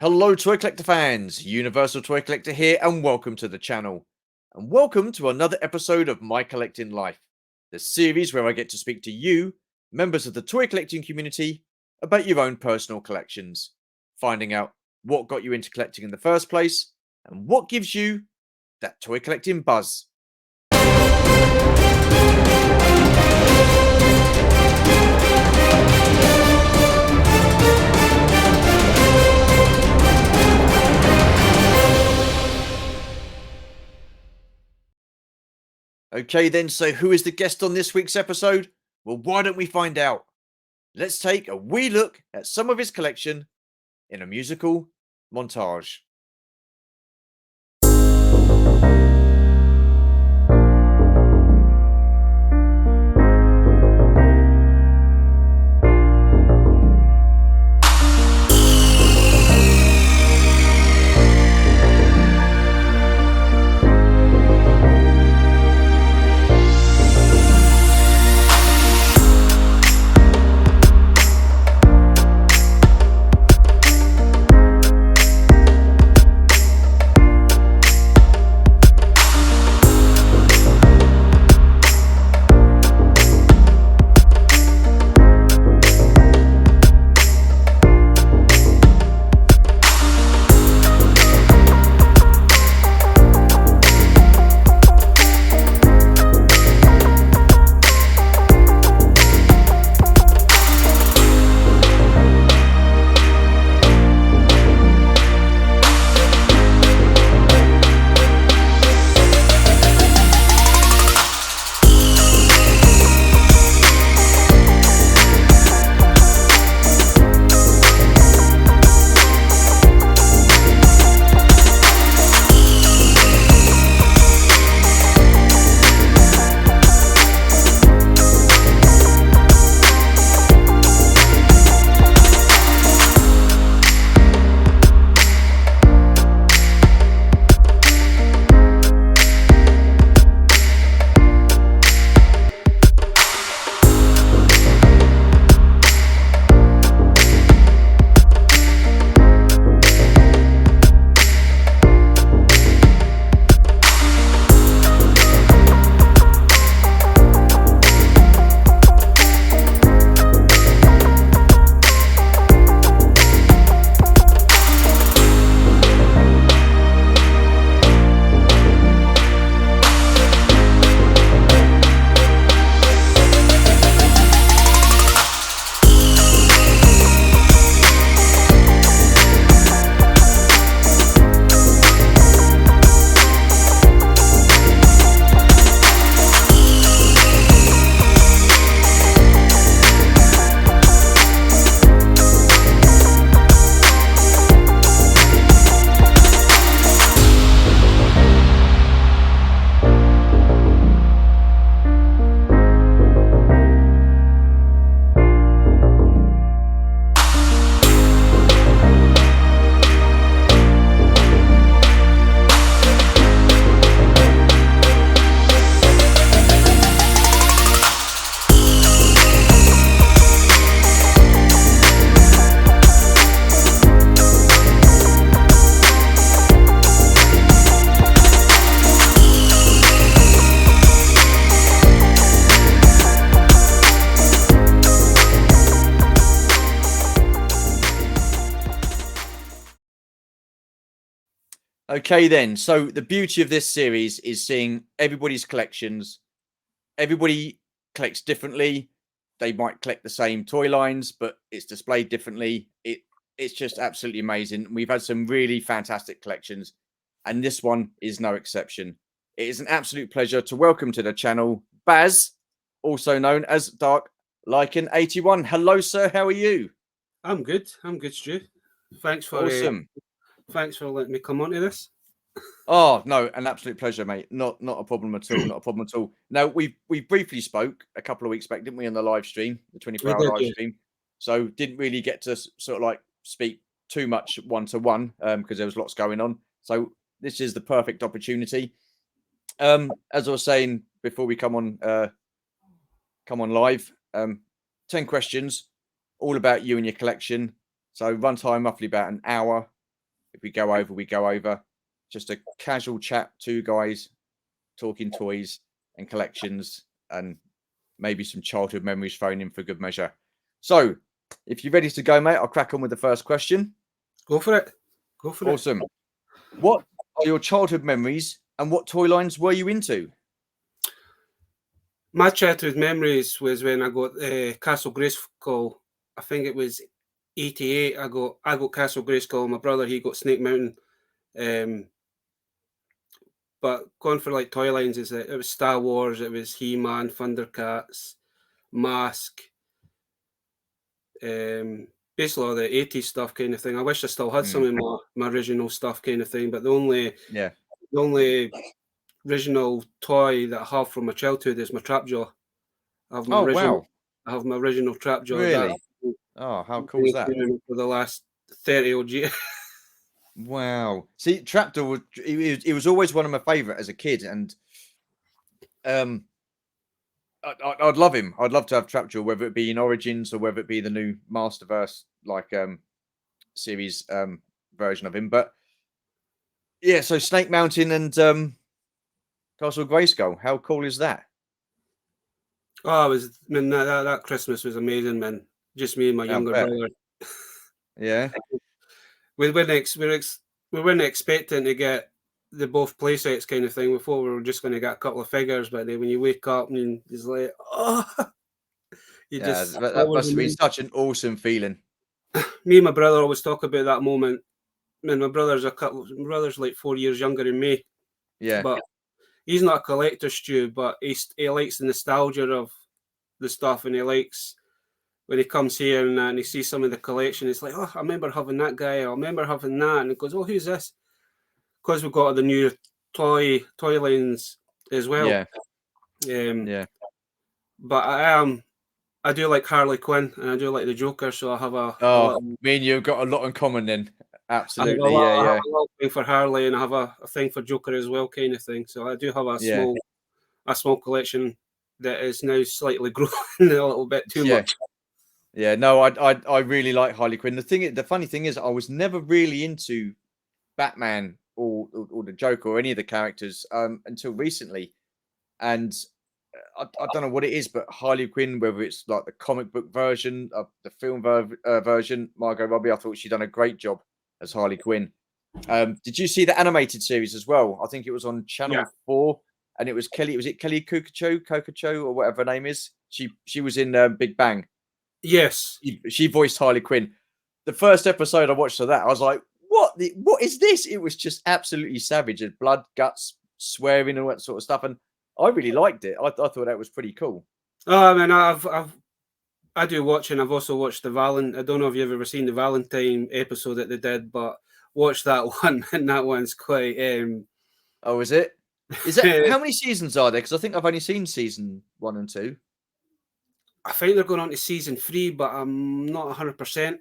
Hello, Toy Collector fans! Universal Toy Collector here, and welcome to the channel. And welcome to another episode of My Collecting Life, the series where I get to speak to you, members of the toy collecting community, about your own personal collections, finding out what got you into collecting in the first place, and what gives you that toy collecting buzz. Okay, then, so who is the guest on this week's episode? Well, why don't we find out? Let's take a wee look at some of his collection in a musical montage. Okay, then. So the beauty of this series is seeing everybody's collections. Everybody collects differently. They might collect the same toy lines, but it's displayed differently. It's just absolutely amazing. We've had some really fantastic collections, and this one is no exception. It is an absolute pleasure to welcome to the channel Baz, also known as Dark Lycan81. Hello, sir. How are you? I'm good. I'm good, Stu. Thanks for Awesome. thanks for letting me come onto this. Oh no, an absolute pleasure, mate. Not a problem at all. Not a problem at all. Now we briefly spoke a couple of weeks back, didn't we, on the live stream, the We 24-hour did, live yeah. stream? So didn't really get to sort of like speak too much one to one because there was lots going on. So this is the perfect opportunity. As I was saying before we come on live, 10 questions, all about you and your collection. So run time roughly about an hour. If we go over, we go over. Just a casual chat, two guys talking toys and collections, and maybe some childhood memories thrown in for good measure. So, if you're ready to go, mate, I'll crack on with the first question. Go for it. Go for it. Awesome. What are your childhood memories, and what toy lines were you into? My childhood memories was when I got Castle Grayskull. I think it was 88. I got Castle Grayskull. My brother, he got Snake Mountain. But going for like toy lines, is it was Star Wars, it was He-Man, Thundercats, Mask, basically all the 80s stuff kind of thing. I wish I still had some of my original stuff kind of thing, but the only original toy that I have from my childhood is my Trapjaw. I have my I have my original Trapjaw. Really? Oh, how cool is that? For the last 30 odd years. Wow. See, Trapjaw he was always one of my favorite as a kid, and I'd love him. I'd love to have Trapjaw, whether it be in Origins or whether it be the new Masterverse series version of him. But yeah, so Snake Mountain and Castle Grayskull. How cool is that? Oh, it was, man, that Christmas was amazing, man. Just me and my younger brother. Yeah. We weren't expecting to get the both play sets kind of thing. We thought we were just going to get a couple of figures, but then when you wake up and it's like, oh, that must have been such an awesome feeling. Me and my brother always talk about that moment. Man, my brother's like 4 years younger than me. Yeah, but he's not a collector, Stu, but he likes the nostalgia of the stuff, and he likes when he comes here and he sees some of the collection. It's like, oh, I remember having that guy. I remember having that, and he goes, oh, who's this? Because we've got the new toy lines as well. Yeah. But I do like Harley Quinn, and I do like the Joker, so I have me and you have got a lot in common then. Absolutely, I have a thing for Harley, and I have a thing for Joker as well, kind of thing. So I do have a small collection that is now slightly growing a little bit too much. Yeah, no, I really like Harley Quinn. The funny thing is, I was never really into Batman or the Joker or any of the characters until recently, and I don't know what it is, but Harley Quinn, whether it's like the comic book version of the film version, Margot Robbie, I thought she'd done a great job as Harley Quinn. Did you see the animated series as well? I think it was on Channel 4, and it was Kelly. Was it Kelly Kokocho, or whatever her name is? She was in Big Bang. Yes, she voiced Harley Quinn. The first episode I watched of that, I was like, what is this? It was just absolutely savage. And blood, guts, swearing, and all that sort of stuff. And I really liked it. I thought that was pretty cool. Oh, man, I do watch, and I've also watched the I don't know if you've ever seen the Valentine episode that they did, but watch that one, and that one's quite. Oh, is it? Is that how many seasons are there? Because I think I've only seen season 1 and 2. I think they're going on to season 3, but I'm not 100%.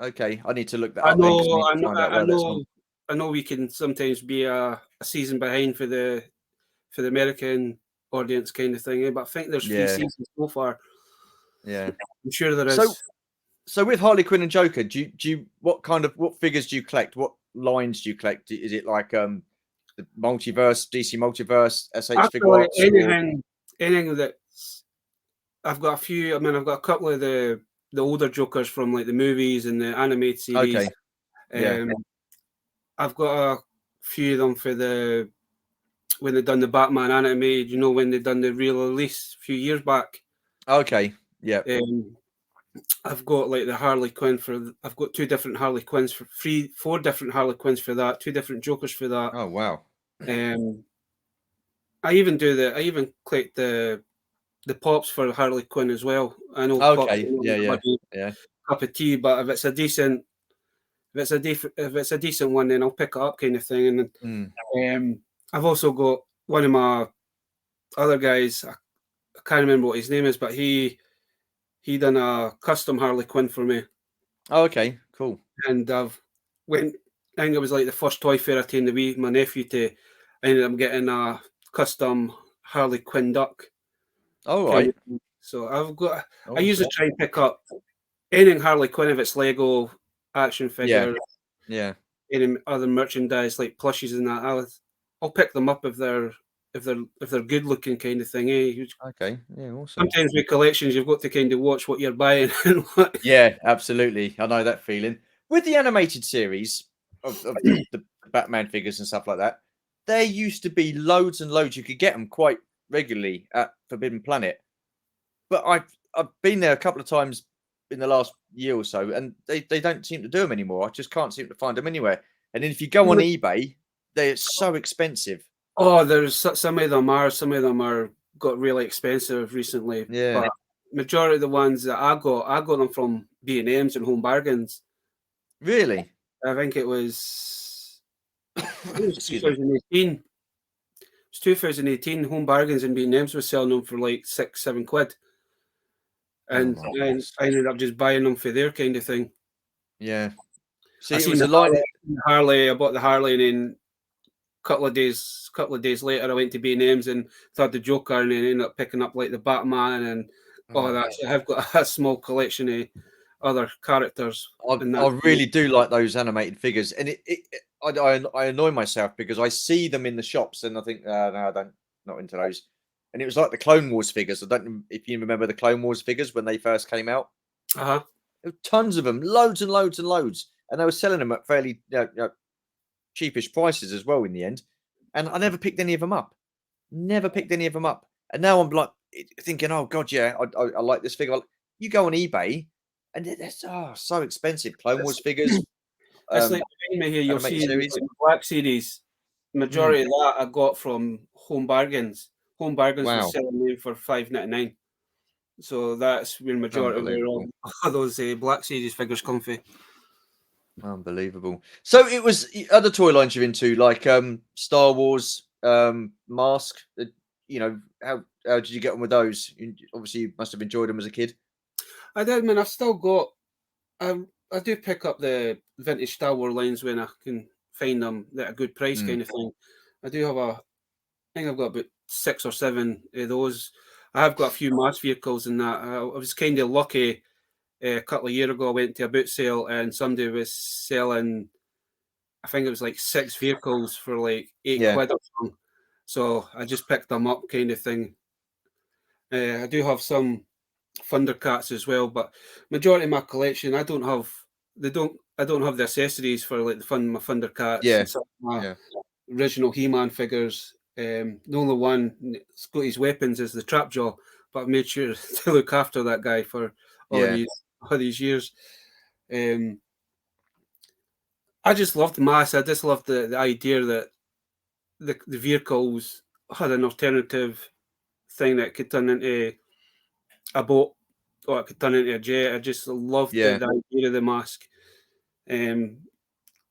Okay, I need to look that up. I know we can sometimes be a season behind for the American audience kind of thing, but I think there's 3 seasons so far. Yeah, I'm sure there is. So with Harley Quinn and Joker, do you what figures do you collect? What lines do you collect? Is it like the multiverse, DC multiverse, SH figure? Anything that I've got a few. I mean, I've got a couple of the older Jokers from like the movies and the animated series. Okay. Yeah. I've got a few of them for when they done the Batman animated. You know, when they done the real release a few years back. Okay. Yeah. I've got like the Harley Quinn I've got 2 different Harley Quinns for 4 different Harley Quinns for that. 2 different Jokers for that. Oh wow. I even collect the pops for Harley Quinn as well. I know. Okay. Yeah. Cup of tea, but if it's a decent one, then I'll pick it up, kind of thing. And I've also got one of my other guys. I can't remember what his name is, but he done a custom Harley Quinn for me. Oh, okay, cool. And I think it was like the first toy fair I taken my nephew to. I ended up getting a custom Harley Quinn duck. Oh, right. So I've got. I usually try and pick up anything Harley Quinn if it's Lego action figure. Yeah. any other merchandise like plushies and that, I'll pick them up if they're good looking kind of thing. Okay, yeah, awesome. Sometimes with collections, you've got to kind of watch what you're buying and what. Yeah, absolutely. I know that feeling. With the animated series of the Batman figures and stuff like that, there used to be loads and loads. You could get them quite regularly at Forbidden Planet, but I've been there a couple of times in the last year or so, and they don't seem to do them anymore. I just can't seem to find them anywhere. And then if you go on eBay, they're so expensive. Oh, there's some of them are got really expensive recently. Yeah. But majority of the ones that I got them from B&M's and Home Bargains. Really? I think it was Excuse me. 2018. It's 2018. Home Bargains and B&M's were selling them for like £6-7 quid, and I ended up just buying them for their kind of thing. Yeah. See, I it seen was the a line. Harley. I bought the Harley, and then couple of days later, I went to B&M's and saw the Joker, and then ended up picking up like the Batman and all that. So I've got a small collection of other characters. I really do like those animated figures, and I annoy myself because I see them in the shops and I think, no, I don't, not into those. And it was like the Clone Wars figures. I don't know if you remember the Clone Wars figures when they first came out. Uh-huh. There were tons of them, loads and loads and loads, and they were selling them at fairly cheapish prices as well in the end. And I never picked any of them up. Never picked any of them up. And now I'm like thinking, oh god, yeah, I like this figure. You go on eBay, and they're so expensive. Clone Wars figures. It's like behind me here, you'll see series. the Black Series. Majority of that I got from Home Bargains. Home Bargains was selling me for $5.99. So that's where majority of those Black Series figures come from. Unbelievable. So it was other toy lines you're into, like Star Wars, Mask. You know, how did you get on with those? Obviously, you must have enjoyed them as a kid. I did, man. I've still got. I do pick up the vintage Star Wars lines when I can find them at a good price, kind of thing. I do have I think I've got about 6 or 7 of those. I have got a few mass vehicles in that. I was kind of lucky. A couple of years ago, I went to a boot sale and somebody was selling, I think it was like 6 vehicles for like 8 quid or something. So I just picked them up, kind of thing. I do have some Thundercats as well, but majority of my collection, I don't have the accessories for like my Thundercats and some of my original He-Man figures. The only one that's got his weapons is the Trapjaw, but I've made sure to look after that guy for all these years. I just loved mass. I just loved the idea that the vehicles had an alternative thing that could turn into a boat or it could turn into a jet. I just loved the idea of the mask.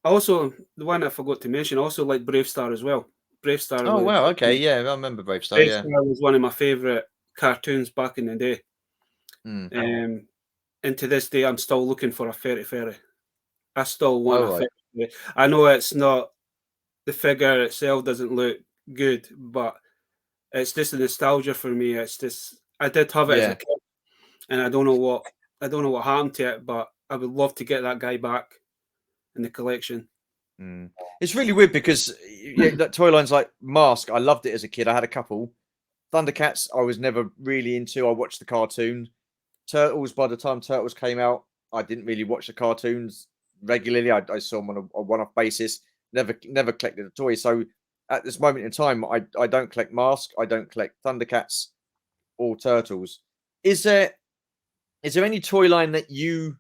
Also, the one I forgot to mention, I also like Brave Star as well. Brave Star. Oh wow, okay, yeah, I remember Brave Star. Brave Star was one of my favourite cartoons back in the day. And to this day, I'm still looking for a fairy. I still want a fairy. I know it's not, the figure itself doesn't look good, but it's just a nostalgia for me. It's just, I did have it as a kid, and I don't know what happened to it, but I would love to get that guy back in the collection. It's really weird because that toy line's like Mask. I loved it as a kid. I had a couple. Thundercats, I was never really into. I watched the cartoon. Turtles, by the time Turtles came out, I didn't really watch the cartoons regularly. I saw them on a one-off basis. Never collected a toy. So at this moment in time, I don't collect Mask. I don't collect Thundercats or Turtles. Is there any toy line that you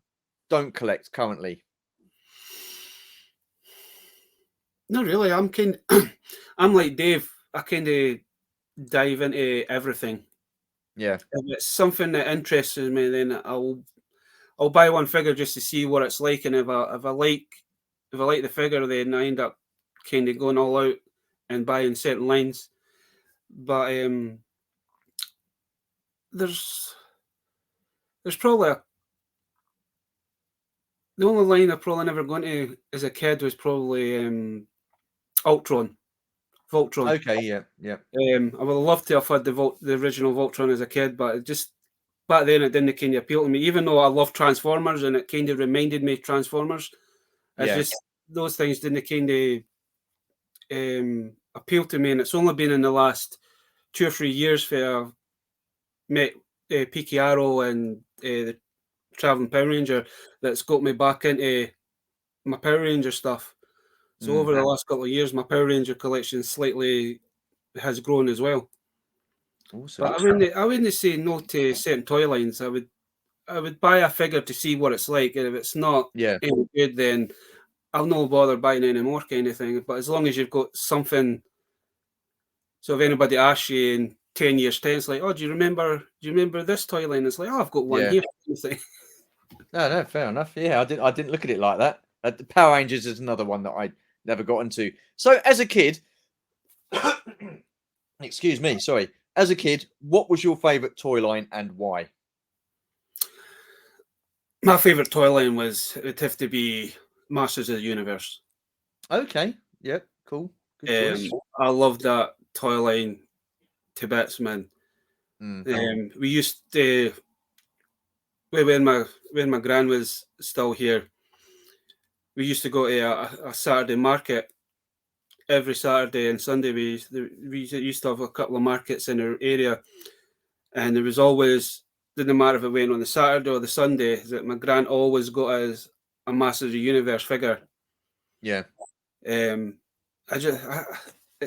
don't collect currently? Not really. I'm like Dave. I kind of dive into everything. Yeah. If it's something that interests me, then I'll buy one figure just to see what it's like. And if I like the figure, then I end up kind of going all out and buying certain lines. But there's probably the only line I probably never gone to as a kid was probably Voltron. Okay, yeah. I would have loved to have had the original Voltron as a kid, but it just back then it didn't kind of appeal to me. Even though I love Transformers and it kind of reminded me of Transformers, those things didn't kind of appeal to me, and it's only been in the last 2 or 3 years where I've met Peaky Arrow and the Traveling Power Ranger that's got me back into my Power Ranger stuff. So over the last couple of years, my Power Ranger collection slightly has grown as well. Awesome. But I wouldn't say no to certain toy lines. I would buy a figure to see what it's like, and if it's not any good, then I'll no bother buying any more kind of thing. But as long as you've got something, so if anybody asks you in 10 years' time, it's like, oh, do you remember this toy line? It's like, oh, I've got one here. No, fair enough. Yeah, I didn't look at it like that. The Power Rangers is another one that I never got into. So as a kid, excuse me, sorry. As a kid, what was your favourite toy line and why? My favourite toy line it would have to be Masters of the Universe. Okay. Yep. Cool. Good choice. I love that toy line to bits, man. We used to, when my gran was still here, we used to go to a Saturday market. Every Saturday and Sunday, we used to have a couple of markets in our area, and there was always, didn't matter if it went on the Saturday or the Sunday, that my gran always got us a Masters of the Universe figure. Yeah. It's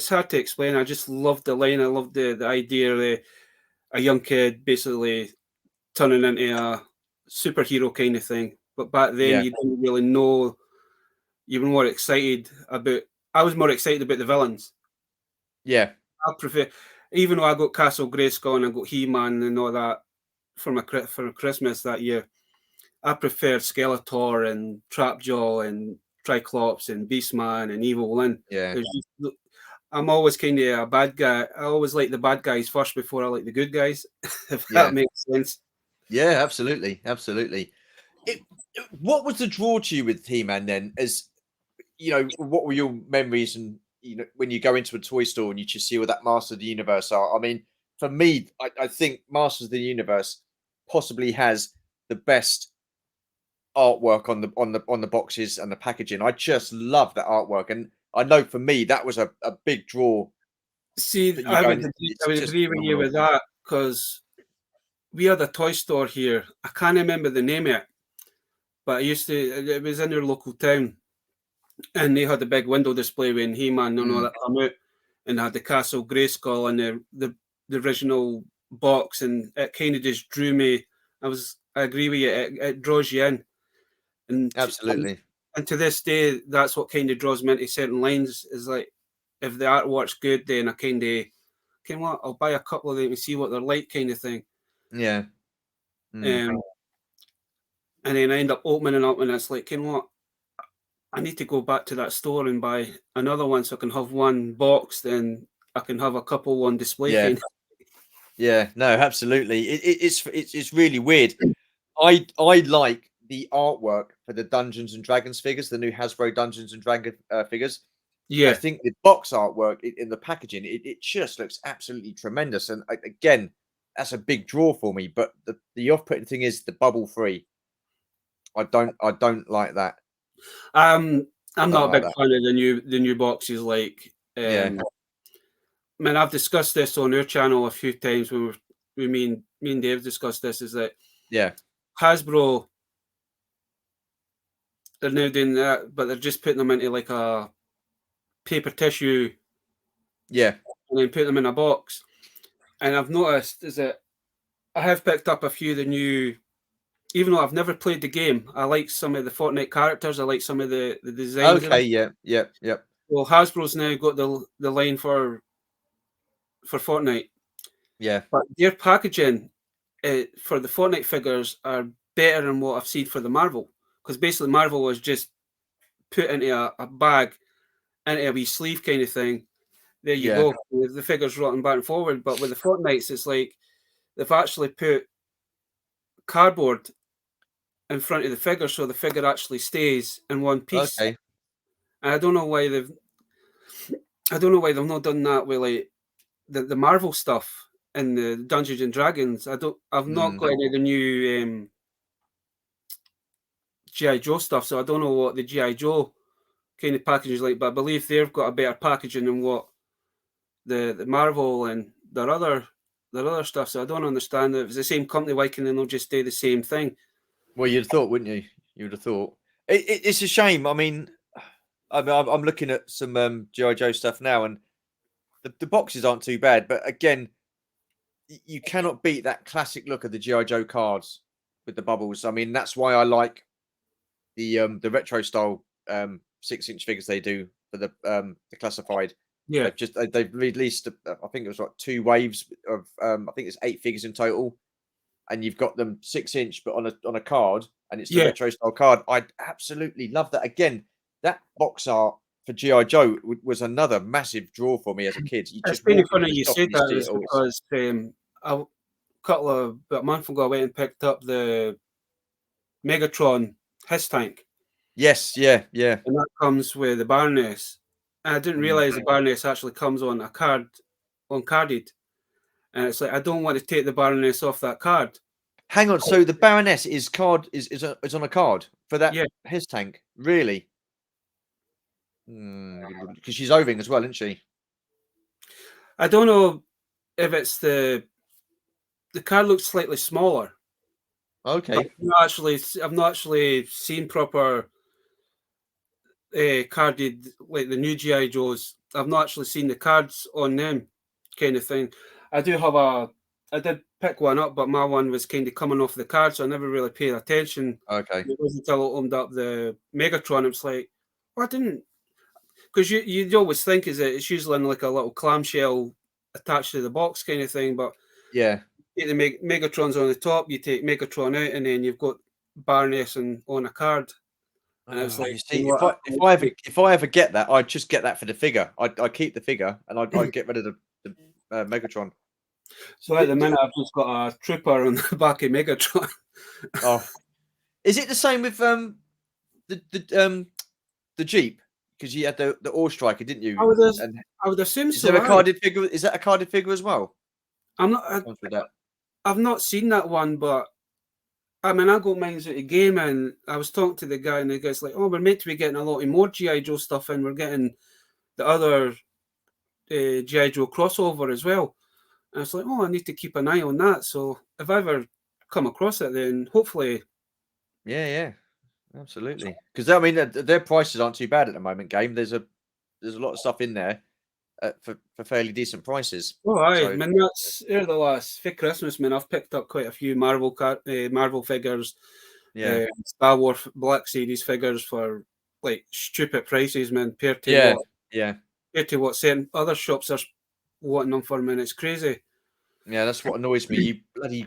hard to explain. I just loved the line. I loved the idea of a young kid basically turning into a superhero kind of thing. But back then, you didn't really know. You were more excited about. I was more excited about the villains. Yeah. I prefer, even though I got Castle Grayskull and I got He-Man and all that for Christmas that year, I preferred Skeletor and Trapjaw and Triclops and Beastman and Evil Lyn. Yeah. I'm always kind of a bad guy. I always like the bad guys first before I like the good guys, if that makes sense. Yeah, absolutely. Absolutely. What was the draw to you with He-Man then? As you know, what were your memories and when you go into a toy store and you just see what that Master of the Universe are? I mean, for me, I think Masters of the Universe possibly has the best artwork on the boxes and the packaging. I just love that artwork, and I know for me that was a big draw. See, I would agree with you with that, because we had a toy store here. I can't remember the name of it, but it was in our local town, and they had a big window display when He-Man and all that come out, and they had the Castle Grayskull and the original box, and it kind of just drew me. I agree with you. It draws you in, and Absolutely. And to this day, that's what kind of draws me into certain lines. Is like, if the artwork's good, then I kind of, I'll buy a couple of them and see what they're like, kind of thing. Yeah. And then I end up opening up, and it's like, I need to go back to that store and buy another one so I can have one box, then I can have a couple on display. Yeah. Yeah, no, absolutely. It's really weird. I like the artwork for the Dungeons and Dragons figures, the new Hasbro Dungeons and Dragons figures. Yeah, I think the box artwork in the packaging, it just looks absolutely tremendous. And again, that's a big draw for me. But the off-putting thing is the bubble free. I don't like that. I'm not a big fan of the new boxes. Like, man, I've discussed this on our channel a few times when me and Dave discussed this. Is that Hasbro, they're now doing that, but they're just putting them into like a paper tissue, and then put them in a box. And I've noticed is that I have picked up a few of the new, even though I've never played the game, I like some of the Fortnite characters. I like some of the designs. Okay, yeah. Well, Hasbro's now got the line for Fortnite. Yeah. But their packaging for the Fortnite figures are better than what I've seen for the Marvel. Because basically Marvel was just put into a bag, into a wee sleeve kind of thing. There you go. The figure's rotting back and forward. But with the Fortnites, it's like they've actually put cardboard in front of the figure so the figure actually stays in one piece. Okay. And I don't know why they've not done that with like the Marvel stuff and the Dungeons and Dragons. I've not got any of the new G.I. Joe stuff, so I don't know what the G.I. Joe kind of packaging is like, but I believe they've got a better packaging than what the Marvel and their other stuff. So I don't understand if it's the same company, why can they not just do the same thing? Well, you'd have thought, wouldn't you? You would have thought. It's a shame. I mean, I'm looking at some GI Joe stuff now, and the boxes aren't too bad. But again, you cannot beat that classic look of the GI Joe cards with the bubbles. I mean, that's why I like the retro style 6-inch figures they do for the classified. Yeah, They've released I think it was like 2 waves of I think it's 8 figures in total, and you've got them 6-inch but on a card, and it's the yeah. retro style card. I absolutely love that. Again, that box art for GI Joe was another massive draw for me as a kid. You It's just kind of walk into funny the you shop said and you that see it is all. because about a month ago, I went and picked up the Megatron his tank, Yes, yeah, yeah. and that comes with the Baroness. And I didn't Mm. realize the Baroness actually comes on a card, uncarded. And it's like, I don't want to take the Baroness off that card. Hang on, so the Baroness is on a card for that Yeah, his tank, really? Because she's Oving as well, isn't she? I don't know if it's the card looks slightly smaller. Okay, I've not actually seen proper carded like the new GI Joes. I've not actually seen the cards on them, kind of thing. I did pick one up, but my one was kind of coming off the card, so I never really paid attention. okay. It wasn't until I opened up the Megatron, it was like, well, I didn't, because you always think is that it's usually in like a little clamshell attached to the box kind of thing, but Yeah. you take the Megatron's on the top, you take Megatron out, and then you've got Baroness on a card. And I was Oh, like, you you see, know what? if I ever get that, I'd just get that for the figure. I'd keep the figure and I'd get rid of the Megatron. So at the minute, I've just got a trooper on the back of Megatron. Oh, is it the same with the Jeep? Because you had the Ore Striker, didn't I you? would, And I would assume is there so. a carded figure? Is that a carded figure as well? I'm not. Comes with that. I've not seen that one, but I mean, I got mines at a game, and I was talking to the guy, and the guy's like, "Oh, we're meant to be getting a lot of more GI Joe stuff, and we're getting the other GI Joe crossover as well." And I was like, "Oh, I need to keep an eye on that." So if I ever come across it, then hopefully, Yeah, yeah, absolutely. Because I mean, their prices aren't too bad at the moment. Game there's a lot of stuff in there for fairly decent prices. oh, aye, So man, that's the last for Christmas, man. I've picked up quite a few Marvel figures, yeah, Star Wars Black Series figures for like stupid prices, man. yeah, yeah. Compared to what certain other shops are wanting them for, man. It's crazy. Yeah, that's what annoys me.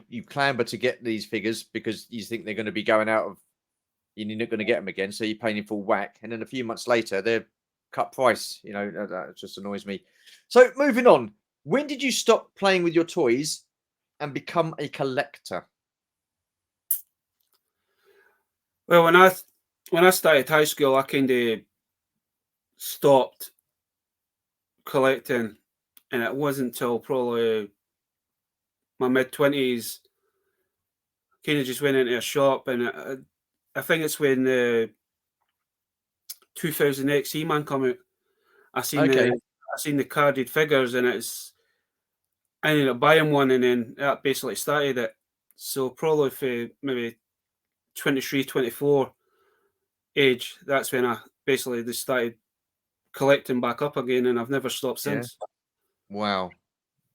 You clamber to get these figures because you think they're going to be going out of. You're not going to get them again, so you're paying in full whack, and then a few months later they're cut price. You know that just annoys me. So moving on, when did you stop playing with your toys and become a collector? Well, when I started high school, I kind of stopped collecting, and it wasn't until probably my mid-20s. Kind of just went into a shop, and I think it's when the 2000 X E-Man come out. I seen Okay, the carded figures, and I ended up buying one, and then that basically started it. So probably for maybe 23, 24 age, that's when I basically just started collecting back up again, and I've never stopped yeah. since. Wow,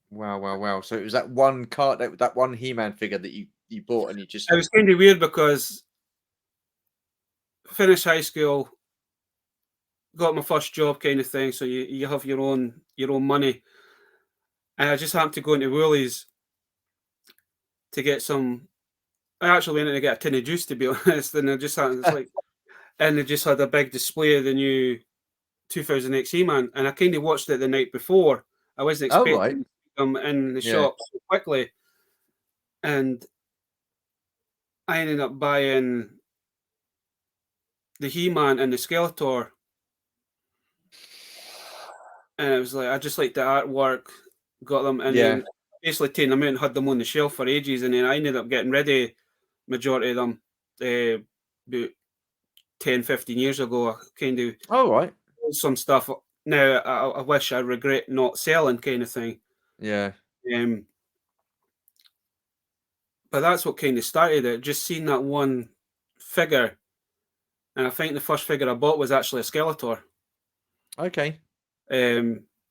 wow, wow, wow. So it was that one card, that one He-Man figure that you bought, and you just It was kind of weird because I finished high school, got my first job kind of thing, so you have your own money, and I just happened to go into Woolies to get some. I actually went in to get a tin of juice, to be honest, and I just happened, it's like, and they just had a big display of the new 2000 XE Man, and I kind of watched it the night before. I wasn't oh right, expecting them in the yeah, shop so quickly, and I ended up buying the He Man and the Skeletor, and it was like I just liked the artwork, got them, and yeah, then basically taken them out and had them on the shelf for ages, and then I ended up getting rid of majority of them about 10, 15 years ago. I kind of All right. some stuff now. I wish I regret not selling, kind of thing. Yeah. But that's what kind of started it. Just seeing that one figure, and I think the first figure I bought was actually a Skeletor. Okay.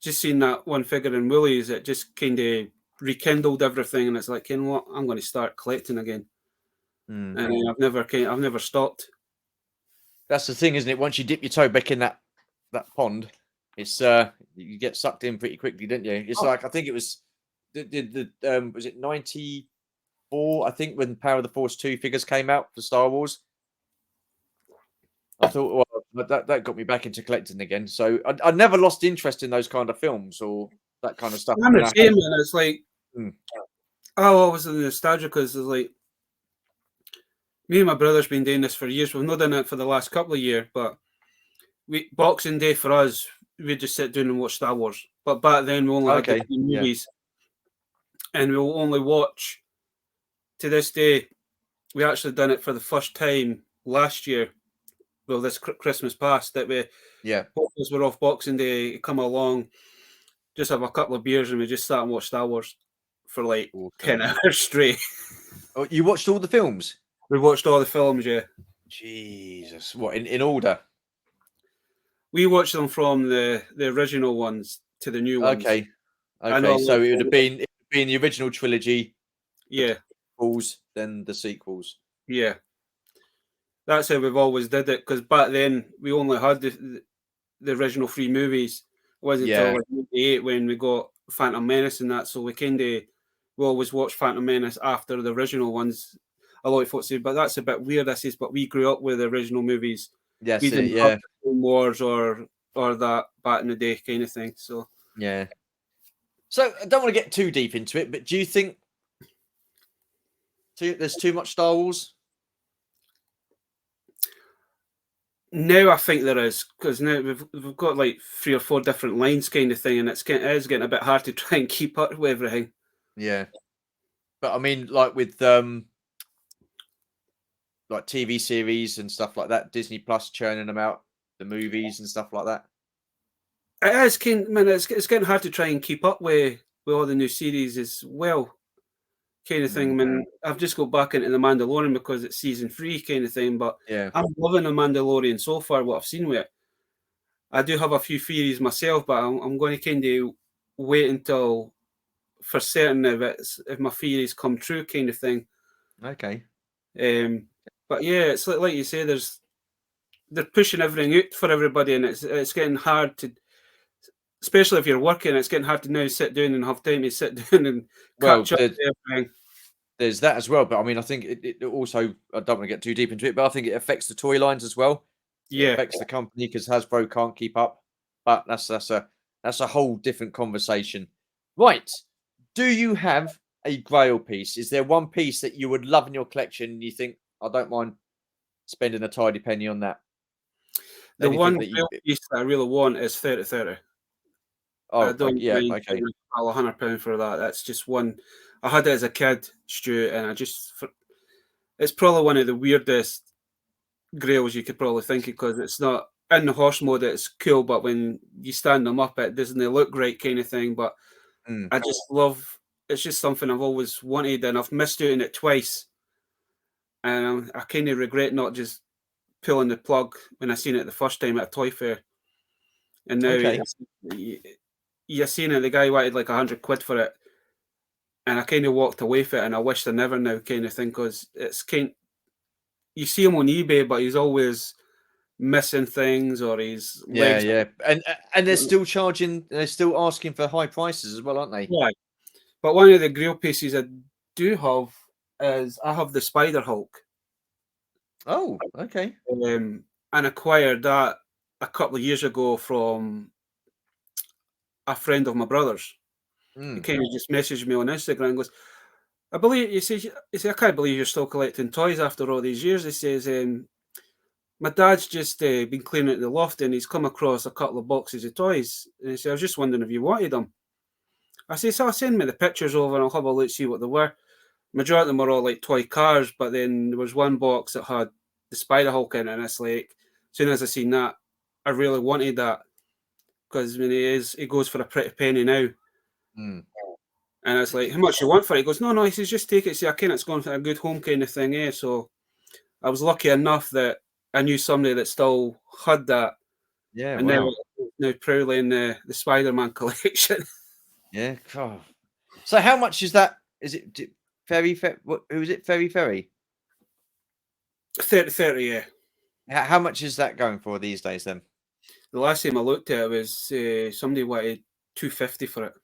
Just seeing that one figure in Woolies, it just kind of rekindled everything, and it's like, you know what, I'm going to start collecting again. Mm. And I've never stopped. That's the thing, isn't it? Once you dip your toe back in that pond, it's you get sucked in pretty quickly, don't you? It's like, I think it was was it 94? I think when Power of the Force 2 figures came out for Star Wars. I thought, well, that got me back into collecting again. So I never lost interest in those kind of films or that kind of stuff. I'm the same, man. It's like, Mm. I always in nostalgia because it's like, me and my brother's been doing this for years. We've not done it for the last couple of years, but Boxing Day for us, we just sit down and watch Star Wars. But back then, we only had the movies, and we'll only watch. To this day, we actually done it for the first time last year. Well, this Christmas past, that we both of us were off Boxing Day, come along, just have a couple of beers, and we just sat and watched Star Wars for like 10 hours straight. Oh, you watched all the films? We watched all the films, yeah. Jesus, what in order? We watched them from the original ones to the new ones. Okay. So it would have been the original trilogy, yeah, the then the sequels. Yeah, that's how we've always did it. Because back then we only had the original 3 movies. It wasn't until like 98 when we got Phantom Menace and that. So we always watched Phantom Menace after the original ones. A lot of folks say, but that's a bit weird. I says, but we grew up with the original movies. Yes, we didn't have Clone Wars or that back in the day kind of thing. So yeah. So I don't want to get too deep into it, but do you think there's too much Star Wars? Now I think there is, because now we've got like 3 or 4 different lines kind of thing, and it is getting a bit hard to try and keep up with everything. Yeah, but I mean, like with like TV series and stuff like that, Disney Plus churning them out, the movies and stuff like that. It is, it's getting hard to try and keep up with all the new series as well, kind of thing. I mean, I've just got back into The Mandalorian because it's season 3 kind of thing, but I'm loving The Mandalorian so far, what I've seen with it. I do have a few theories myself, but I'm going to kind of wait until for certain if my theories come true kind of thing. Okay. But yeah, it's like you say, they're pushing everything out for everybody, and it's getting hard to, especially if you're working, it's getting hard to now sit down and have time to sit down and catch up with everything. There's that as well, but I mean, I think it also, I don't want to get too deep into it, but I think it affects the toy lines as well. Yeah, it affects the company because Hasbro can't keep up. But that's a whole different conversation. Right. Do you have a Grail piece? Is there one piece that you would love in your collection and you think, I don't mind spending a tidy penny on that? The one piece that I really want is 30-30. Oh, I don't yeah, mind okay. £100 for that. That's just one. I had it as a kid, Stu, and it's probably one of the weirdest Grails you could probably think of, because it's not in the horse mode. It's cool, but when you stand them up, it doesn't look great, kind of thing. But I just love. It's just something I've always wanted, and I've missed out on it twice, and I kind of regret not just pulling the plug when I seen it the first time at a toy fair. And now you're seeing it. The guy wanted like £100 for it, and I kind of walked away from it, and I wish I never now, kind of thing, because it's you see him on eBay, but he's always missing things, or his legs. Yeah, and they're still charging. They're still asking for high prices as well, aren't they? Yeah, but one of the Grail pieces I do have is I have the Spider Hulk. Oh, okay. And acquired that a couple of years ago from a friend of my brother's. He kind of just messaged me on Instagram and goes, I believe, you see, I can't believe you're still collecting toys after all these years. He says, my dad's just been cleaning the loft and he's come across a couple of boxes of toys. And he said, I was just wondering if you wanted them. I said, so I'll send me the pictures over and I'll have a look, see what they were. Majority of them were all like toy cars, but then there was one box that had the Spider Hulk in it, and it's like, soon as I seen that, I really wanted that because when he goes for a pretty penny now. Mm. And it's like, how much you want for it? He goes, no, he says, just take it. See, I kind it's going for a good home kind of thing, eh? So I was lucky enough that I knew somebody that still had that. Yeah, And wow. now proudly in the Spider-Man collection. Yeah. God. So how much is that? Is it Ferry? Who is it? Ferry? 30, yeah. How much is that going for these days then? The last time I looked at it was somebody wanted 250 for it.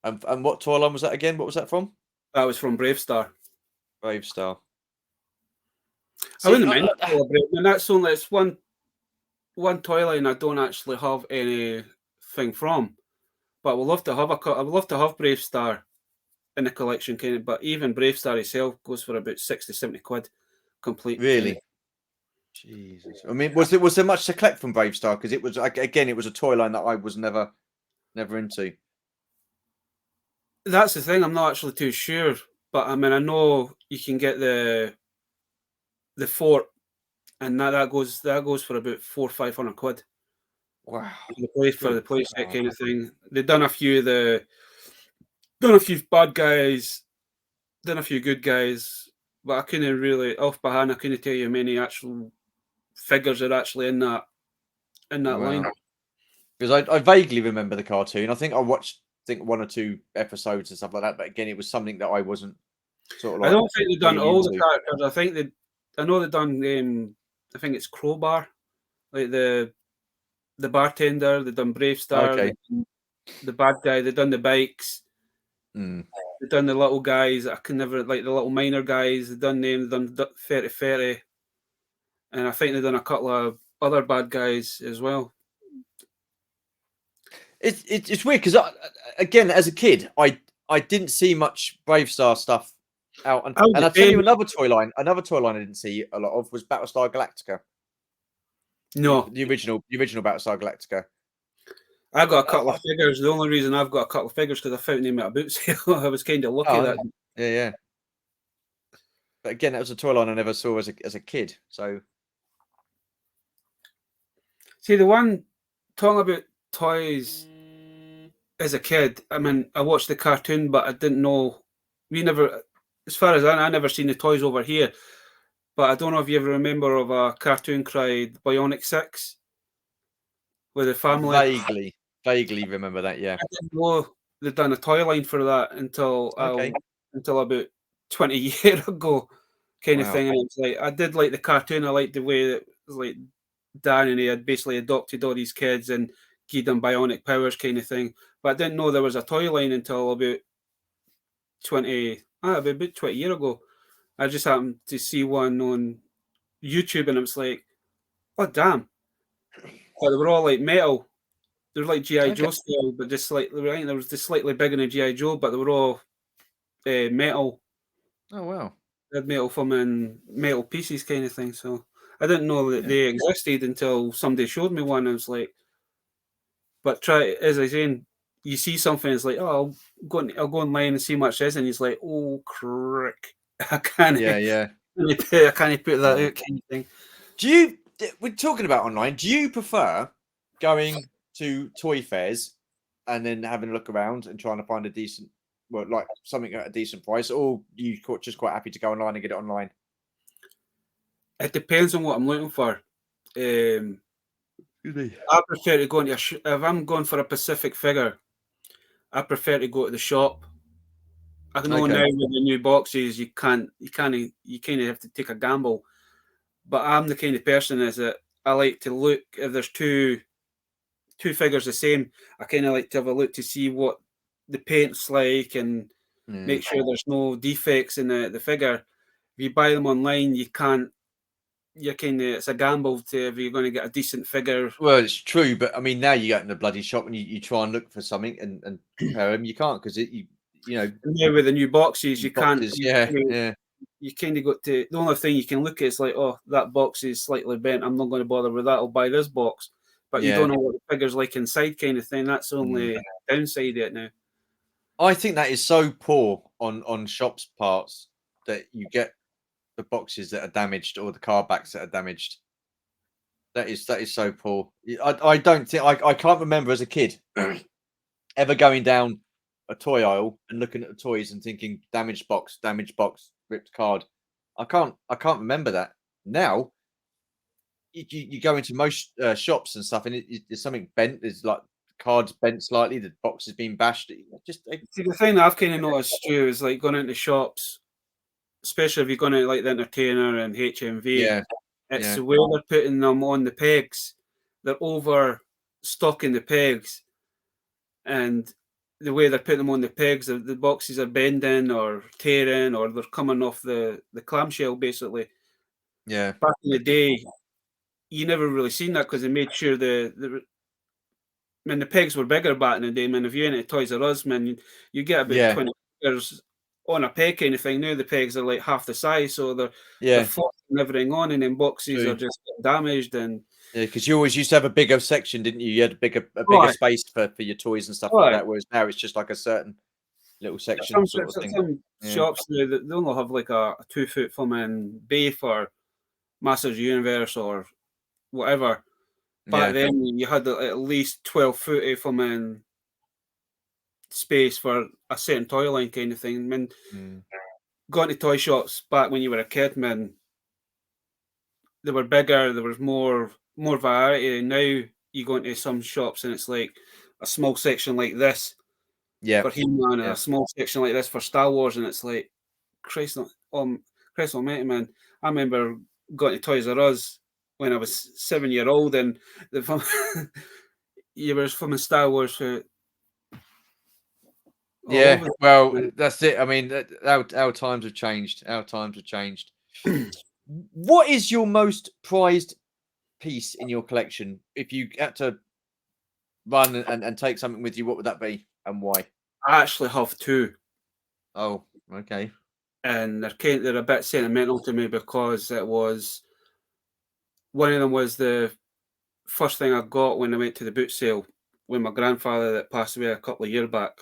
And what toy line was that again? What was that from? That was from Bravestar. Brave Star. I See, wouldn't mind and that's only it's one toy line I don't actually have anything from. But I would love to have I would love to have Bravestar in the collection kind of, but even Bravestar itself goes for about 60, 70 quid complete. really? Jesus. I mean, was there much to collect from Brave Star? Because it was again, it was a toy line that I was never into. That's the thing. I'm not actually too sure, but I mean, I know you can get the fort, and that goes for about 400-500 quid. Wow. For the place set kind of thing. They've done a few bad guys, done a few good guys, but I couldn't really off by hand. I couldn't tell you how many actual figures are actually in that line. Because I vaguely remember the cartoon. I think I watched one or two episodes and stuff like that. But again, it was something that I wasn't sort of like. I don't think they've done really all into. the characters. I know they've done. I think it's Crowbar, like the bartender. They've done Bravestar. Okay. The bad guy. They've done the bikes. Mm. They've done the little guys. I can never like the little minor guys. They've done them. They've done 30, and I think they've done a couple of other bad guys as well. It's weird because again, as a kid, I didn't see much Brave Star stuff out, and I'll tell you another toy line I didn't see a lot of was Battlestar Galactica. No, the original Battlestar Galactica. I got a couple of figures. The only reason I've got a couple of figures because I found them at a boot sale. I was kind of lucky that. Yeah. But again, that was a toy line I never saw as a kid. So, see, the one talking about toys as a kid. I mean, I watched the cartoon, but I didn't know. We never, as far as I never seen the toys over here. But I don't know if you ever remember of a cartoon cried Bionic 6 with the family. Vaguely remember that. Yeah. I didn't know they'd done a toy line for that until about 20 years ago, kind of thing. And it's like I did like the cartoon. I liked the way that it was like Dan and he had basically adopted all these kids and gave them bionic powers, kind of thing. But I didn't know there was a toy line until about 20 years ago. I just happened to see one on YouTube, and it was like, oh damn! But they were all like metal. They were like GI Joe style, but just slightly. I think there was just slightly bigger than GI Joe, but they were all metal. Oh wow! They had metal from in metal pieces, kind of thing. So I didn't know that they existed until somebody showed me one. I was like, but as I was saying, you see something, it's like, oh, I'll go online and see how much it is, and he's like, oh crick, I can't. I can't put that out, kind of thing. We're talking about online. Do you prefer going to toy fairs and then having a look around and trying to find a decent, like something at a decent price, or you just quite happy to go online and get it online? It depends on what I'm looking for. I prefer to go into if I'm going for a specific figure, I prefer to go to the shop. I know now with the new boxes, you kind of have to take a gamble. But I'm the kind of person is that I like to look if there's two figures the same. I kind of like to have a look to see what the paint's like and make sure there's no defects in the figure. If you buy them online, you can't. It's a gamble to if you're going to get a decent figure. Well, it's true, but I mean, now you go in the bloody shop and you try and look for something and compare them. You can't because you know. Now with the new boxes, you can't. Yeah. You kind of got to. The only thing you can look at is like, oh, that box is slightly bent. I'm not going to bother with that. I'll buy this box. But you don't know what the figure's like inside, kind of thing. That's the only downside of it now. I think that is so poor on shops' parts that you get the boxes that are damaged or the card backs that are damaged. That is so poor. I don't think I can't remember as a kid ever going down a toy aisle and looking at the toys and thinking damaged box, ripped card. I can't remember that. Now you go into most shops and stuff, and there's something bent. There's like cards bent slightly. The box has been bashed. See, the thing that I've kind of noticed, Stu, is like going into shops, especially if you're going to like the Entertainer and HMV. Yeah, It's yeah, the way they're putting them on the pegs. They're overstocking the pegs, and the way they're putting them on the pegs, the boxes are bending or tearing, or they're coming off the clamshell. Basically, yeah, back in the day, you never really seen that because they made sure the the pegs were bigger back in the day. Man, if you went to Toys R Us, man, you get about yeah, 20 fingers on a peg kind of thing. Now the pegs are like half the size, so they're yeah. forcing everything on, and then boxes are True. just damaged. And Yeah, because you always used to have a bigger section, didn't you? You had a bigger right, space for your toys and stuff like right. that. Whereas now it's just like a certain little section Some sort of thing. some Yeah, shops now they only have like a 2 foot from bay for Masters Universe or whatever. Back yeah, then, you had at least 12 foot from space for a certain toy line kind of thing. I mean, mm, going to toy shops back when you were a kid, man, they were bigger. There was more variety. Now you go into some shops and it's like a small section like this yeah, for He-Man and yeah, a small section like this for Star Wars, and it's like Christ, Christ Almighty, man! I remember going to Toys R Us when I was 7 year old, and the you were from Star Wars for all yeah. over. Well, that's it. I mean, our times have changed. Our times have changed. What is your most prized piece in your collection? If you had to run and take something with you, what would that be and why? I actually have two, Oh, okay. and they're a bit sentimental to me because it was one of them was the first thing I got when I went to the boot sale with my grandfather that passed away a couple of years back.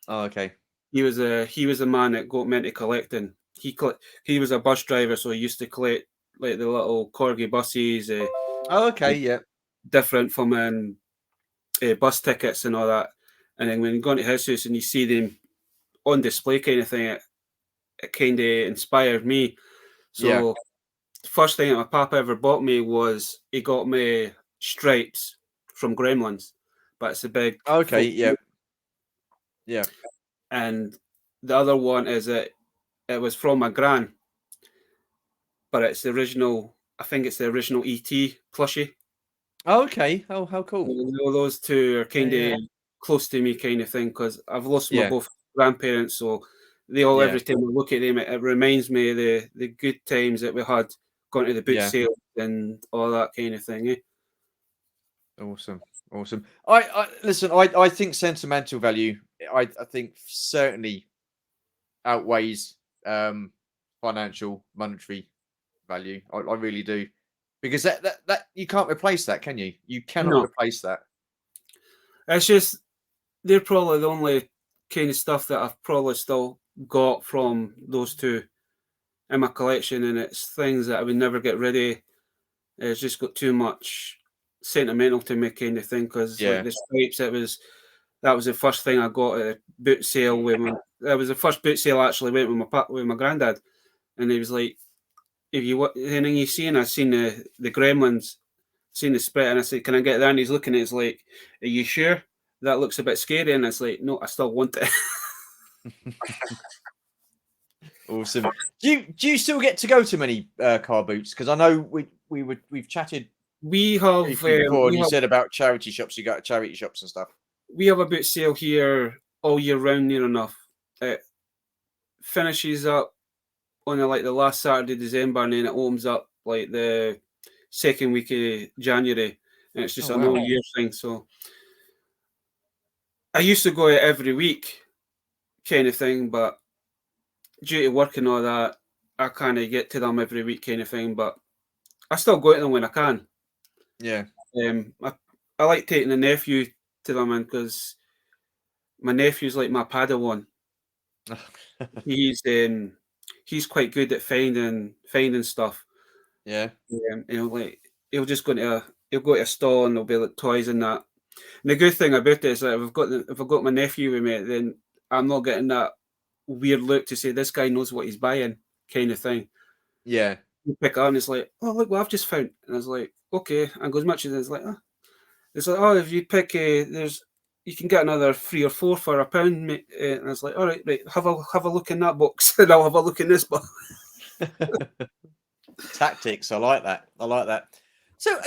Oh, okay. He was a man that got me into collecting. He was a bus driver, so he used to collect like the little corgi buses, Oh, okay. Yeah, different from bus tickets and all that. And then when you go into his house and you see them on display, kind of thing, it kind of inspired me. yeah. So the first thing that my papa ever bought me was he got me Stripes from Gremlins, but it's a big Okay. full. Yeah, yeah. And the other one is that it was from my gran, but it's the original. I think it's the original ET plushie. Oh, okay. Oh, how cool. You know, those two are Yeah, kind yeah, of close to me, kind of thing, because I've lost my yeah, both grandparents, so they all yeah, every time I look at them, it reminds me of the good times that we had going to the boot yeah. sale and all that kind of thing. Awesome, awesome. I listen. I think sentimental value. I think certainly outweighs financial monetary value. I really do, because that you can't replace that, can you? You cannot No, replace that. it's just they're probably the only kind of stuff that I've probably still got from those two in my collection, and it's things that I would never get rid of. It's just got too much sentimental to me, kind of thing. Because like Yeah, the Stripes, that was the first thing I got at a boot sale with my. That was the first boot sale I actually went with my granddad, and he was like, "If you anything you seen?" I seen the Gremlins, seen the spread, and I said, "Can I get that?" And he's looking at it, it's like, "Are you sure? That looks a bit scary." And it's like, "No, I still want it." awesome. Do you still get to go to many car boots? Because I know we've chatted we have briefly before, and we you have said about charity shops. You go to charity shops and stuff. we have a boot sale here all year round, near enough. It finishes up on the last Saturday of December, and then it opens up like the second week of January, and it's just Oh an wow. all year thing. So I used to go out every week, kind of thing, but due to work and all that, I kind of get to them every week, kind of thing. But I still go to them when I can. Yeah. I like taking the nephew to them, because my nephew's like my Padawan. He's he's quite good at finding stuff. Yeah. He'll just go to he'll go to a store and there'll be like toys and that. And the good thing about it is that if I've got my nephew with me, then I'm not getting that weird look to say this guy knows what he's buying kind of thing. Yeah. You pick it up and it's like, oh look what I've just found, and I was like, okay, and goes much as it's like, oh, if you pick you can get another 3 or 4 for £1, mate. And I was like, all right, have a look in that box, and I'll have a look in this box. Tactics. I like that. I like that. So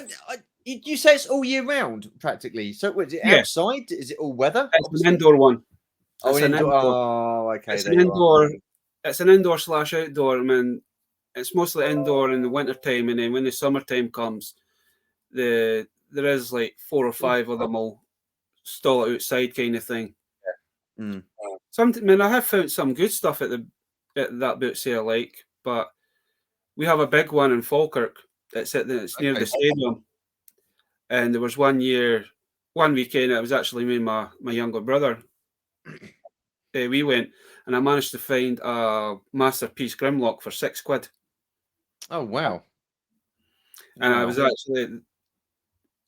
you say it's all year round practically. So is it outside? Is it all weather? It's an indoor one. Oh, indoor. Oh, okay. It's an indoor. It's an indoor/outdoor. I mean, it's mostly indoor in the winter time, and then when the summertime comes, there is like 4 or 5 of them all stall it outside kind of thing. Mm. I have found some good stuff at that boot sale, like, but we have a big one in Falkirk. It's near the stadium, and there was one weekend. It was actually me and my younger brother. We went, and I managed to find a masterpiece Grimlock for £6. Oh wow! And I was actually,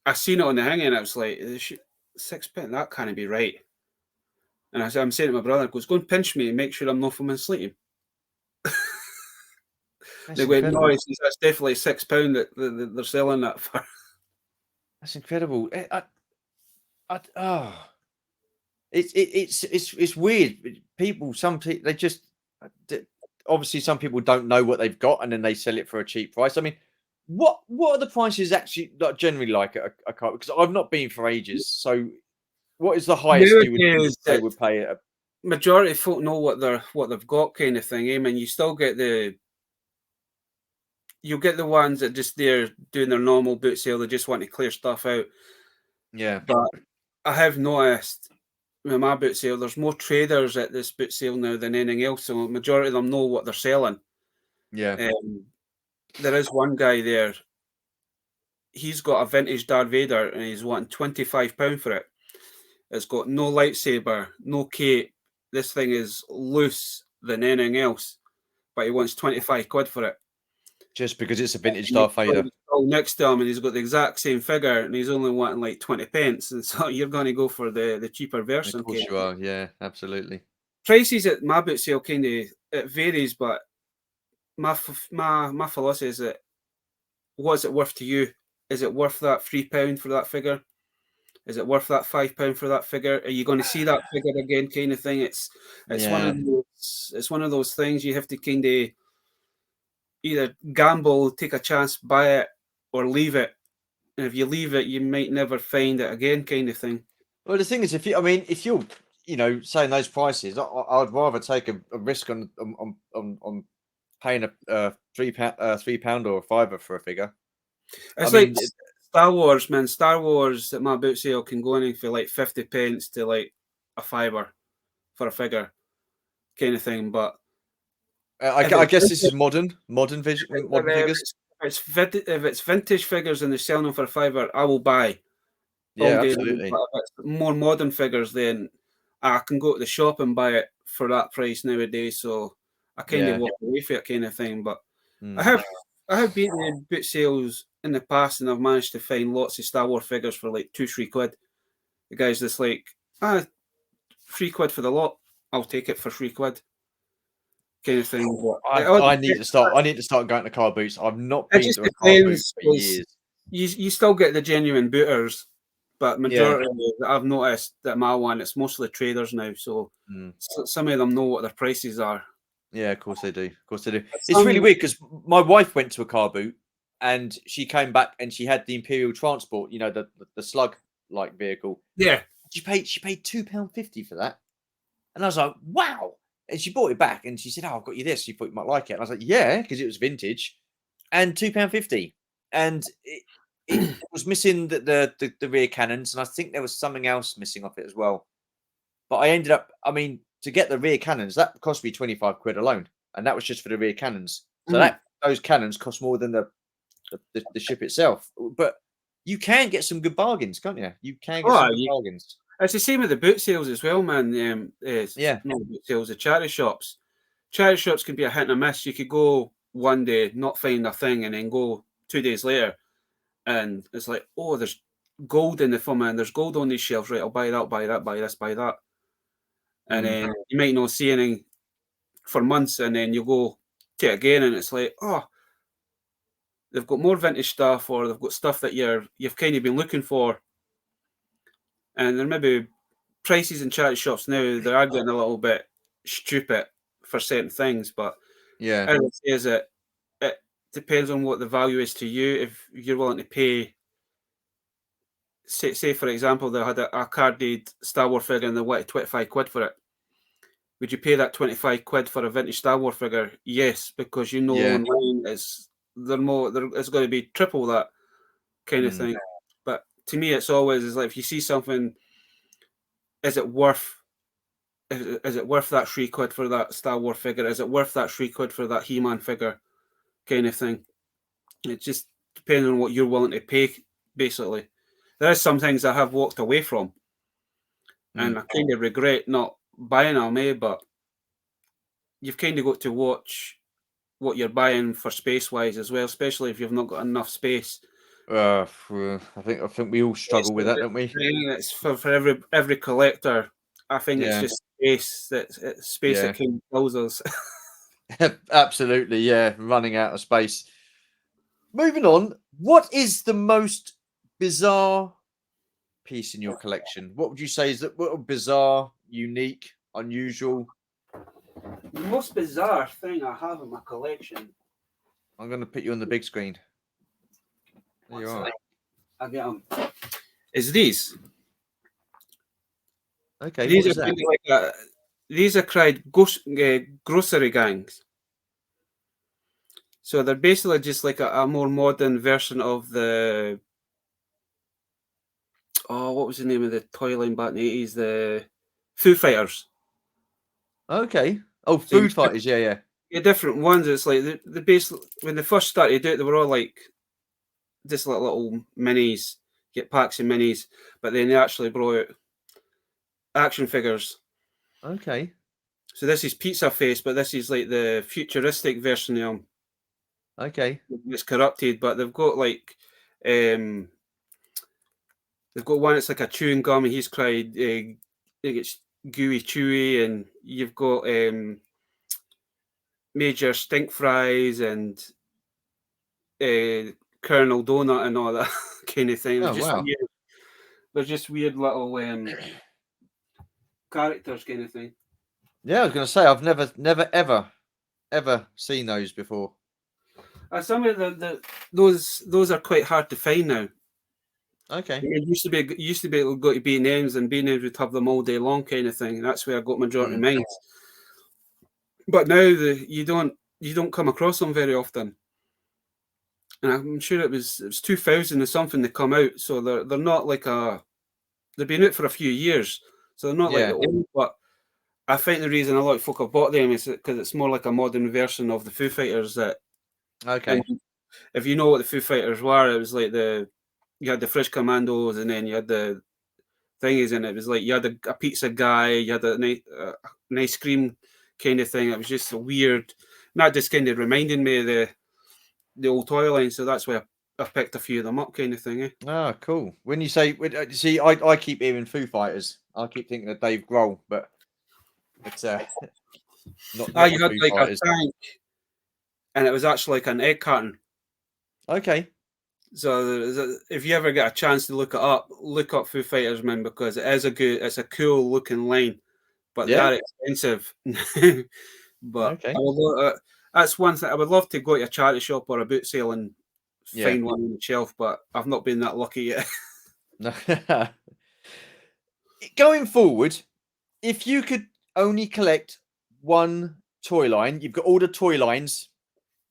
I seen it on the hanging, and I was like, £6, that can't be right. And I'm saying to my brother, goes, go and pinch me and make sure I'm not from sleeping. They went, no, that's definitely £6 that they're selling that for. That's incredible. It's weird. They just obviously some people don't know what they've got and then they sell it for a cheap price. I mean, what are the prices actually generally like at a car? Because I've not been for ages. So, what is the highest they would pay? Majority of folk know what they've got, kind of thing. I mean, you still get you'll get the ones that just they're doing their normal boot sale. They just want to clear stuff out. Yeah, but I have noticed with my boot sale, there's more traders at this boot sale now than anything else. So majority of them know what they're selling. Yeah. There is one guy there. He's got a vintage Darth Vader and he's wanting £25 for it. It's got no lightsaber, no cape. This thing is loose than anything else, but he wants £25 for it. Just because it's a vintage Darth Vader. Next to him, and he's got the exact same figure, and he's only wanting like 20 pence, and so you're going to go for the cheaper version. Of course you are, yeah, absolutely. Prices at my boot sale kind of it varies, but my philosophy is that what's it worth to you? Is it worth that £3 for that figure? Is it worth that £5 for that figure? Are you going to see that figure again? Kind of thing. It's one of those things you have to kind of either gamble, take a chance, buy it, or leave it. And if you leave it, you might never find it again, kind of thing. Well, the thing is, if you're saying those prices, I'd rather take a risk on paying a £3 or a £5 for a figure. It's like Star Wars, man. Star Wars at my boot sale can go in for like 50 pence to like a £5 for a figure, kind of thing. But I guess this is modern figures. If it's vintage figures and they're selling them for a £5, I will buy. Yeah, absolutely. But if it's more modern figures, then I can go to the shop and buy it for that price nowadays. So I kind of walk away from it, kind of thing. But I have been to boot sales in the past, and I've managed to find lots of Star Wars figures for like £2-3. The guy's just like, £3 for the lot. I'll take it for £3. Kind of thing. I need to start going to car boots. I've not been to a car boot for years. You still get the genuine booters, but majority that I've noticed that my one, it's mostly traders now. So some of them know what their prices are. Yeah, of course they do. Of course they do. It's really weird because my wife went to a car boot and she came back and she had the Imperial Transport, the slug like vehicle. Yeah. She paid £2.50 for that. And I was like, wow. And she bought it back and she said, oh, I've got you this. You thought you might like it. And I was like, yeah, because it was vintage and £2.50. And it was missing the rear cannons. And I think there was something else missing off it as well. But I ended up, to get the rear cannons, that cost me £25 alone. And that was just for the rear cannons. So those cannons cost more than the ship itself. But you can get some good bargains, can't you? You can get some good bargains. It's the same with the boot sales as well, man. Not boot sales, the charity shops. charity shops can be a hit and a miss. You could go one day, not find a thing, and then go 2 days later, and it's like, oh, there's gold in the firm, and there's gold on these shelves. Right, I'll buy that, buy that, buy this, buy that. And then you might not see anything for months, and then you go to it again, and it's like, oh, they've got more vintage stuff, or they've got stuff that you've kind of been looking for. And there may be prices in charity shops now, they are getting a little bit stupid for certain things, but Yeah. as I say, is it depends on what the value is to you. If you're willing to pay, say for example, they had a carded Star Wars figure and they wanted 25 quid for it. Would you pay that 25 quid for a vintage Star Wars figure? Yes, because online it's going to be triple that kind of thing. But to me, it's always is like, if you see something, is it worth that £3 for that Star Wars figure? Is it worth that £3 for that He-Man figure? Kind of thing. It just depends on what you're willing to pay, basically. There are some things I have walked away from, and I kind of regret not buying them, but you've kind of got to watch what you're buying for space-wise as well, especially if you've not got enough space. I think we all struggle with that, don't we? It's for every collector. I think it's just space that kind of kills us. Absolutely, yeah. Running out of space. Moving on, what is the most bizarre piece in your collection? What would you say is that what bizarre, unique, unusual? The most bizarre thing I have in my collection. I'm going to put you on the big screen. There you are. I get them. Is these? Okay. These are cried grocery gangs. So they're basically just like a more modern version of the. Oh, what was the name of the toy line back in the 80s? The Foo Fighters. Okay. Oh, Food Fighters. Yeah. Yeah, different ones. It's like the base when they first started out, they were all like just like little minis, get packs of minis, but then they actually brought out action figures. Okay. So this is Pizza Face, but this is like the futuristic version of them. Okay. It's corrupted, but they've got like they've got one that's like a chewing gum, and he's cried I think it's Gooey Chewy, and you've got Major Stink Fries and Colonel Donut and all that kind of thing. They're just weird little characters kind of thing. Yeah, I was going to say I've never ever seen those before. Some of those are quite hard to find now. Okay. It used to be able to go to B&M's, and B&M's would have them all day long kind of thing. That's where I got majority of mine. But now you don't come across them very often. And I'm sure it was 2000 or something they come out, so they're not like they've been out for a few years, so they're not like the old. But I think the reason a lot of folk have bought them is because it's more like a modern version of the Foo Fighters. And if you know what the Foo Fighters were, it was like you had the Fresh Commandos, and then you had the thingies, and it was like you had a pizza guy, you had an ice cream kind of thing. It was just a weird. That just kind of reminded me of the old toy line, so that's why I've picked a few of them up, kind of thing. Ah, cool. When you say, see, I keep hearing Foo Fighters. I keep thinking of Dave Grohl, but it's not you had like Fighters. A tank, and it was actually like an egg carton. Okay. So if you ever get a chance to look it up, look up Foo Fighters, man, because it's a cool looking line, but they are expensive. But that's one thing I would love to go to a charity shop or a boot sale and find one on the shelf, but I've not been that lucky yet. Going forward, if you could only collect one toy line, you've got all the toy lines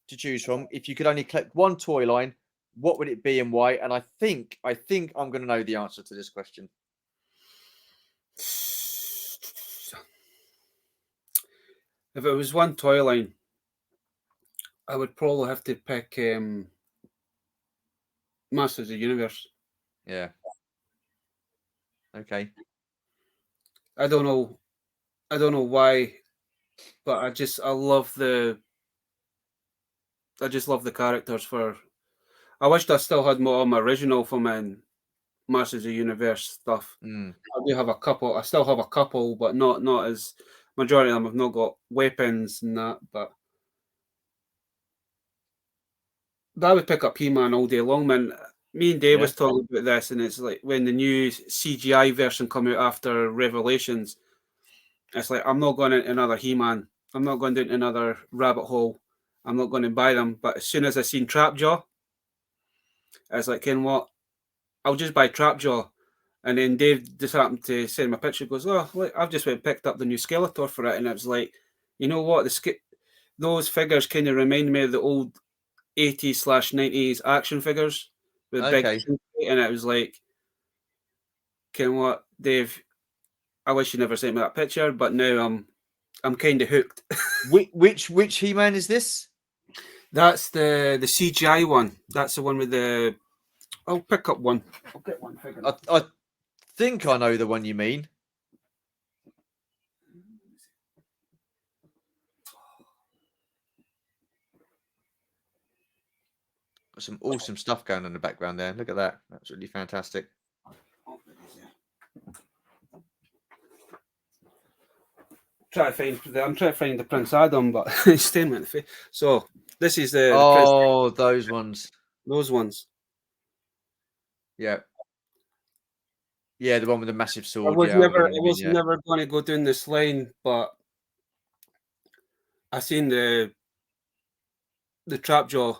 to choose from. If you could only collect one toy line, what would it be and why? And I think I'm going to know the answer to this question. If it was one toy line, I would probably have to pick Masters of the Universe. Yeah. Okay. I don't know why but I just love the characters. I wished I still had more of my original from Masters of the Universe stuff. Mm. I do have a couple. I still have a couple, but not as majority of them have not got weapons and that. But I would pick up He-Man all day long, man. Me and Dave Yeah. was talking about this, and it's like when the new CGI version come out after Revelations, it's like I'm not going into another He-Man. I'm not going into another rabbit hole. I'm not going to buy them. But as soon as I seen Trapjaw, I was like, you know what? I'll just buy Trapjaw. And then Dave just happened to send me a picture. Goes, oh, look, I've just went and picked up the new Skeletor for it, and it was like, you know what? Those figures kind of remind me of the old 80s/90s action figures with big, Okay. and it was like, you know what, Dave? I wish you never sent me that picture, but now I'm kind of hooked. Which He-Man is this? That's the CGI one. That's the one with the. I'll pick up one. I'll get one figure. I think I know the one you mean. Got some awesome stuff going on in the background there. Look at that. That's really fantastic. I'm trying to find the Prince Adam, but he's staying with the face. So this is the Oh, those ones. those ones. Yeah. Yeah, the one with the massive I sword. was Yeah, I know never what you mean, yeah. going to go down this line, but I seen the Trapjaw,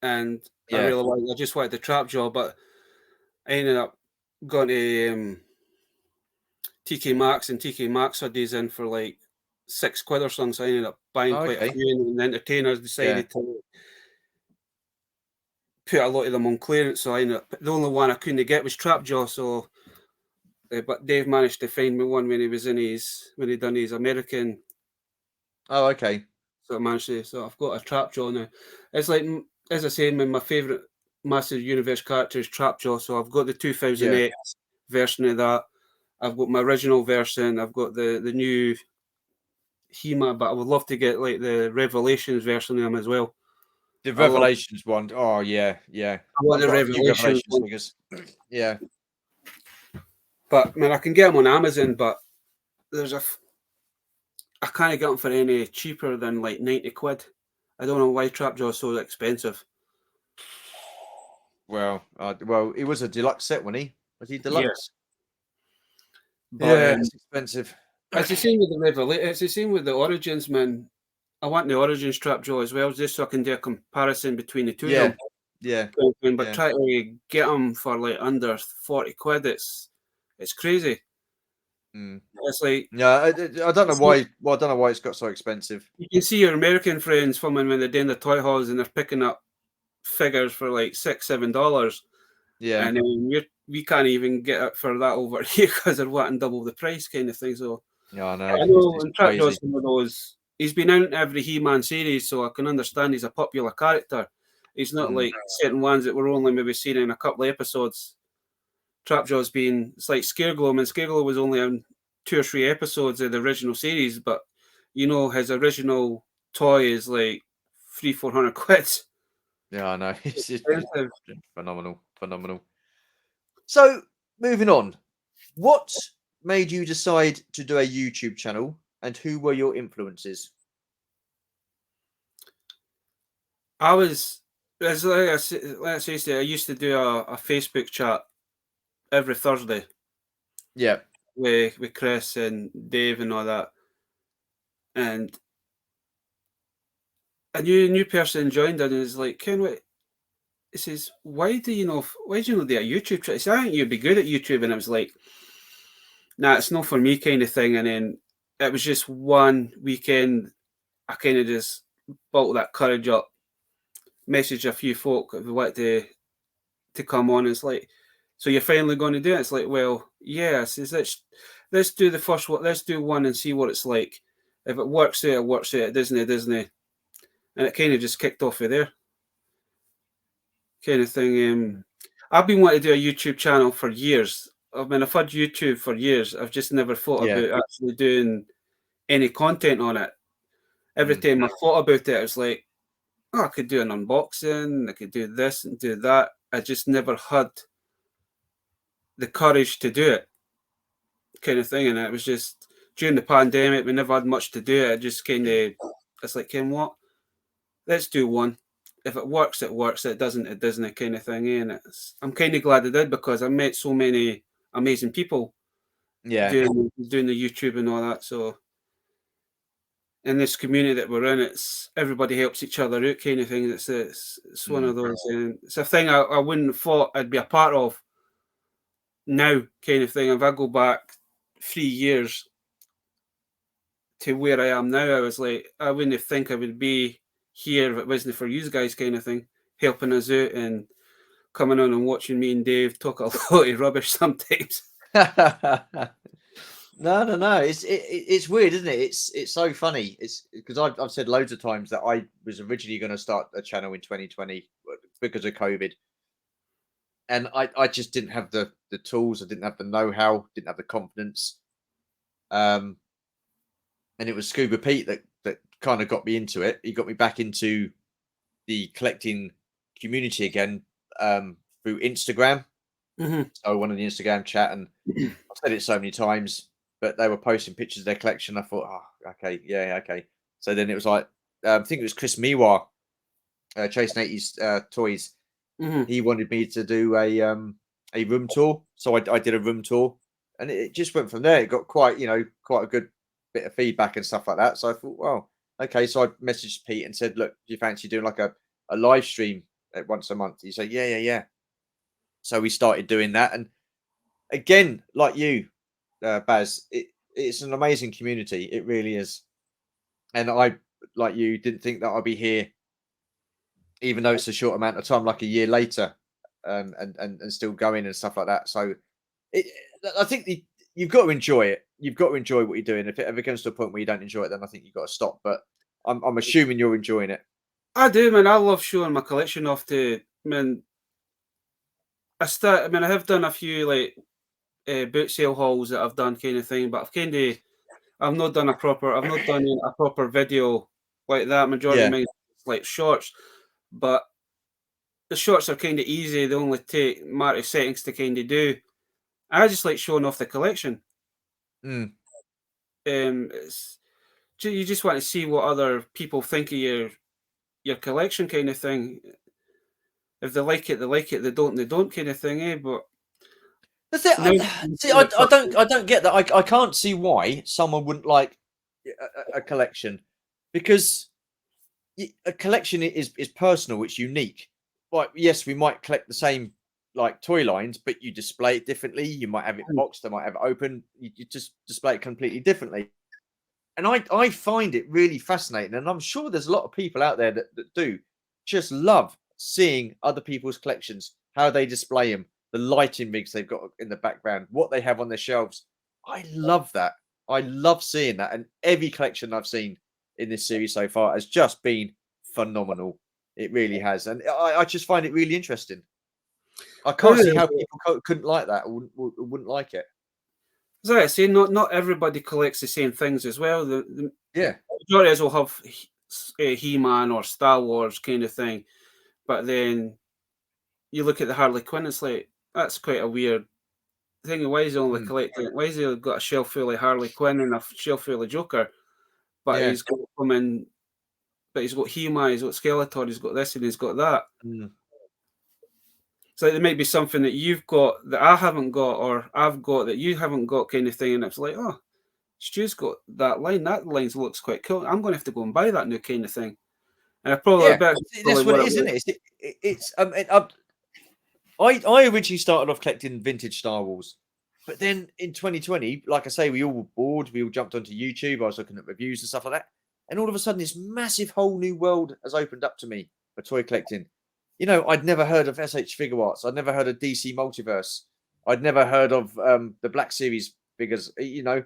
and I Yeah. really liked. I just wanted the Trapjaw, but I ended up going to TK Maxx, and TK Maxx had these in for like £6 or something. So I ended up buying quite a Okay. few, and the entertainers decided to put a lot of them on clearance. So I ended up, the only one I couldn't get was Trapjaw. So, but Dave managed to find me one when he was when he done his American. Oh, okay. So I managed to. So I've got a Trapjaw now. It's like, as I say, my favorite Master Universe character is Trapjaw. So I've got the 2008 version of that. I've got my original version. I've got the new He-Man, but I would love to get like the Revelations version of him as well. The Revelations one. Oh, yeah, yeah. I want I've the got a few Revelations Revelations one. figures. Yeah. But I mean, I can get them on Amazon, but I can't get them for any cheaper than like £90. I don't know why Trapjaw is so expensive. Well, it was a deluxe set, wasn't he? Was he Yeah, deluxe? but Yeah, it's expensive. it's the same with It's the same with the Origins, man. I want the Origins Trapjaw as well, just so I can do a comparison between the two of them. Yeah. But try to get them for like under £40. It's crazy. It's like, yeah, I don't know why. Well, I don't know why it's got so expensive. you can see your American friends coming when they're doing the toy halls and they're picking up figures for like $6-7. Yeah, And then we can't even get it for that over here because they're wanting double the price, kind of thing. So yeah, I know. I know, It's and Trapjaw's crazy. one of those. He's been in every He-Man series, so I can understand he's a popular character. He's not like certain ones that we're only maybe seen in a couple of episodes. Trapjaw's been, it's like Scareglow. I mean, Scareglow was only in 2 or 3 episodes of the original series, but you know, his original toy is like £300-400. Yeah, I know. It's just Expensive. phenomenal. So, moving on. What made you decide to do a YouTube channel, and who were your influences? I was, as like I say, let's say, I used to do a Facebook chat every Thursday Yeah, with Chris and Dave and all that, and a new person joined and is like, Ken, what? He says, why do you know do a YouTube channel? He said, I think you'd be good at YouTube, and I was like, nah, it's not for me, kind of thing. And then it was just one weekend, I kind of just built that courage up, messaged a few folk who wanted to come on. It's like, so you're finally going to do it? It's like, well, yeah. I says, let's do the first one. Let's do one and see what it's like. If it works out, it works out. It doesn't, it doesn't. And it kind of just kicked off of there, kind of thing. I've been wanting to do a YouTube channel for years. I mean, I've had YouTube for years. I've just never thought about actually doing any content on it. every time I thought about it, I was like, oh, I could do an unboxing, I could do this and do that. I just never had the courage to do it, kind of thing. And it was just during the pandemic, we never had much to do. I just kind of, it's like, Ken, what? Let's do one. If it works, it works. It doesn't, it doesn't, kind of thing. And I'm kind of glad I did, because I met so many amazing people doing the YouTube and all that. So in this community that we're in, it's everybody helps each other out, kind of thing. It's one of those, and it's a thing I wouldn't have thought I'd be a part of now, kind of thing. If I go back 3 years to where I am now, I was like, I wouldn't think I would be here if it wasn't for you guys, kind of thing, helping us out and coming on and watching me and Dave talk a lot of rubbish sometimes. No. It's weird, isn't it? It's so funny. It's because I've said loads of times that I was originally going to start a channel in 2020 because of COVID, and I just didn't have the tools. I didn't have the know-how. Didn't have the confidence. And it was Scuba Pete that kind of got me into it. He got me back into the collecting community again through Instagram. So I went on the Instagram chat, and I've said it so many times, but they were posting pictures of their collection. I thought, oh, okay, yeah, okay. So then it was like, I think it was Chris Miwa, Chasing 80s Toys. He wanted me to do a room tour, so I did a room tour, and it just went from there. It got quite a good bit of feedback and stuff like that. So I thought, well, okay. So I messaged Pete and said, look, do you fancy doing like a live stream once a month? He said, yeah. So we started doing that, and again, like you, Baz, it's an amazing community. It really is. And I, like you, didn't think that I'd be here, even though it's a short amount of time, like a year later, and still going and stuff like that. So I think you've got to enjoy it. You've got to enjoy what you're doing. If it ever comes to a point where you don't enjoy it, then I think you've got to stop. But I'm assuming you're enjoying it. I do, man. I love showing my collection off to, man. I have done a few like boot sale hauls that I've done, kind of thing, but I've not done a proper video like that. Majority of mine like shorts, but the shorts are kind of easy. They only take a matter of settings to kind of do. I just like showing off the collection. You just want to see what other people think of your collection, kind of thing. If they like it, they like it. They don't, kind of thing, eh? But the thing, I don't get that. I can't see why someone wouldn't like a collection, because a collection is personal. It's unique. Like, yes, we might collect the same like toy lines, but you display it differently. You might have it boxed, I might have it open. You just display it completely differently. And I find it really fascinating. And I'm sure there's a lot of people out there that do just love seeing other people's collections, how they display them, the lighting rigs they've got in the background, what they have on their shelves. I love that. I love seeing that. And every collection I've seen in this series so far has just been phenomenal. It really has. And I just find it really interesting. I can't see how people couldn't like that or wouldn't like it. As I say, not everybody collects the same things as well. The majority will have He-Man or Star Wars kind of thing, but then you look at the Harley Quinn, it's like, that's quite a weird thing. Why is he only collecting? Why has he got a shelf full of Harley Quinn and a shelf full of Joker? But he's got come in. But he's got He-Man, he's got Skeletor, he's got this and he's got that. It's like there might be something that you've got that I haven't got, or I've got that you haven't got, kind of thing. And it's like, oh, Stu's got that line. That line looks quite cool. I'm going to have to go and buy that new, kind of thing. And I probably that's what it is, isn't it? It's I originally started off collecting vintage Star Wars, but then in 2020, like I say, we all were bored. We all jumped onto YouTube. I was looking at reviews and stuff like that, and all of a sudden, this massive whole new world has opened up to me for toy collecting. You know, I'd never heard of SH Figure Arts. I'd never heard of DC Multiverse. I'd never heard of the Black Series figures. You know,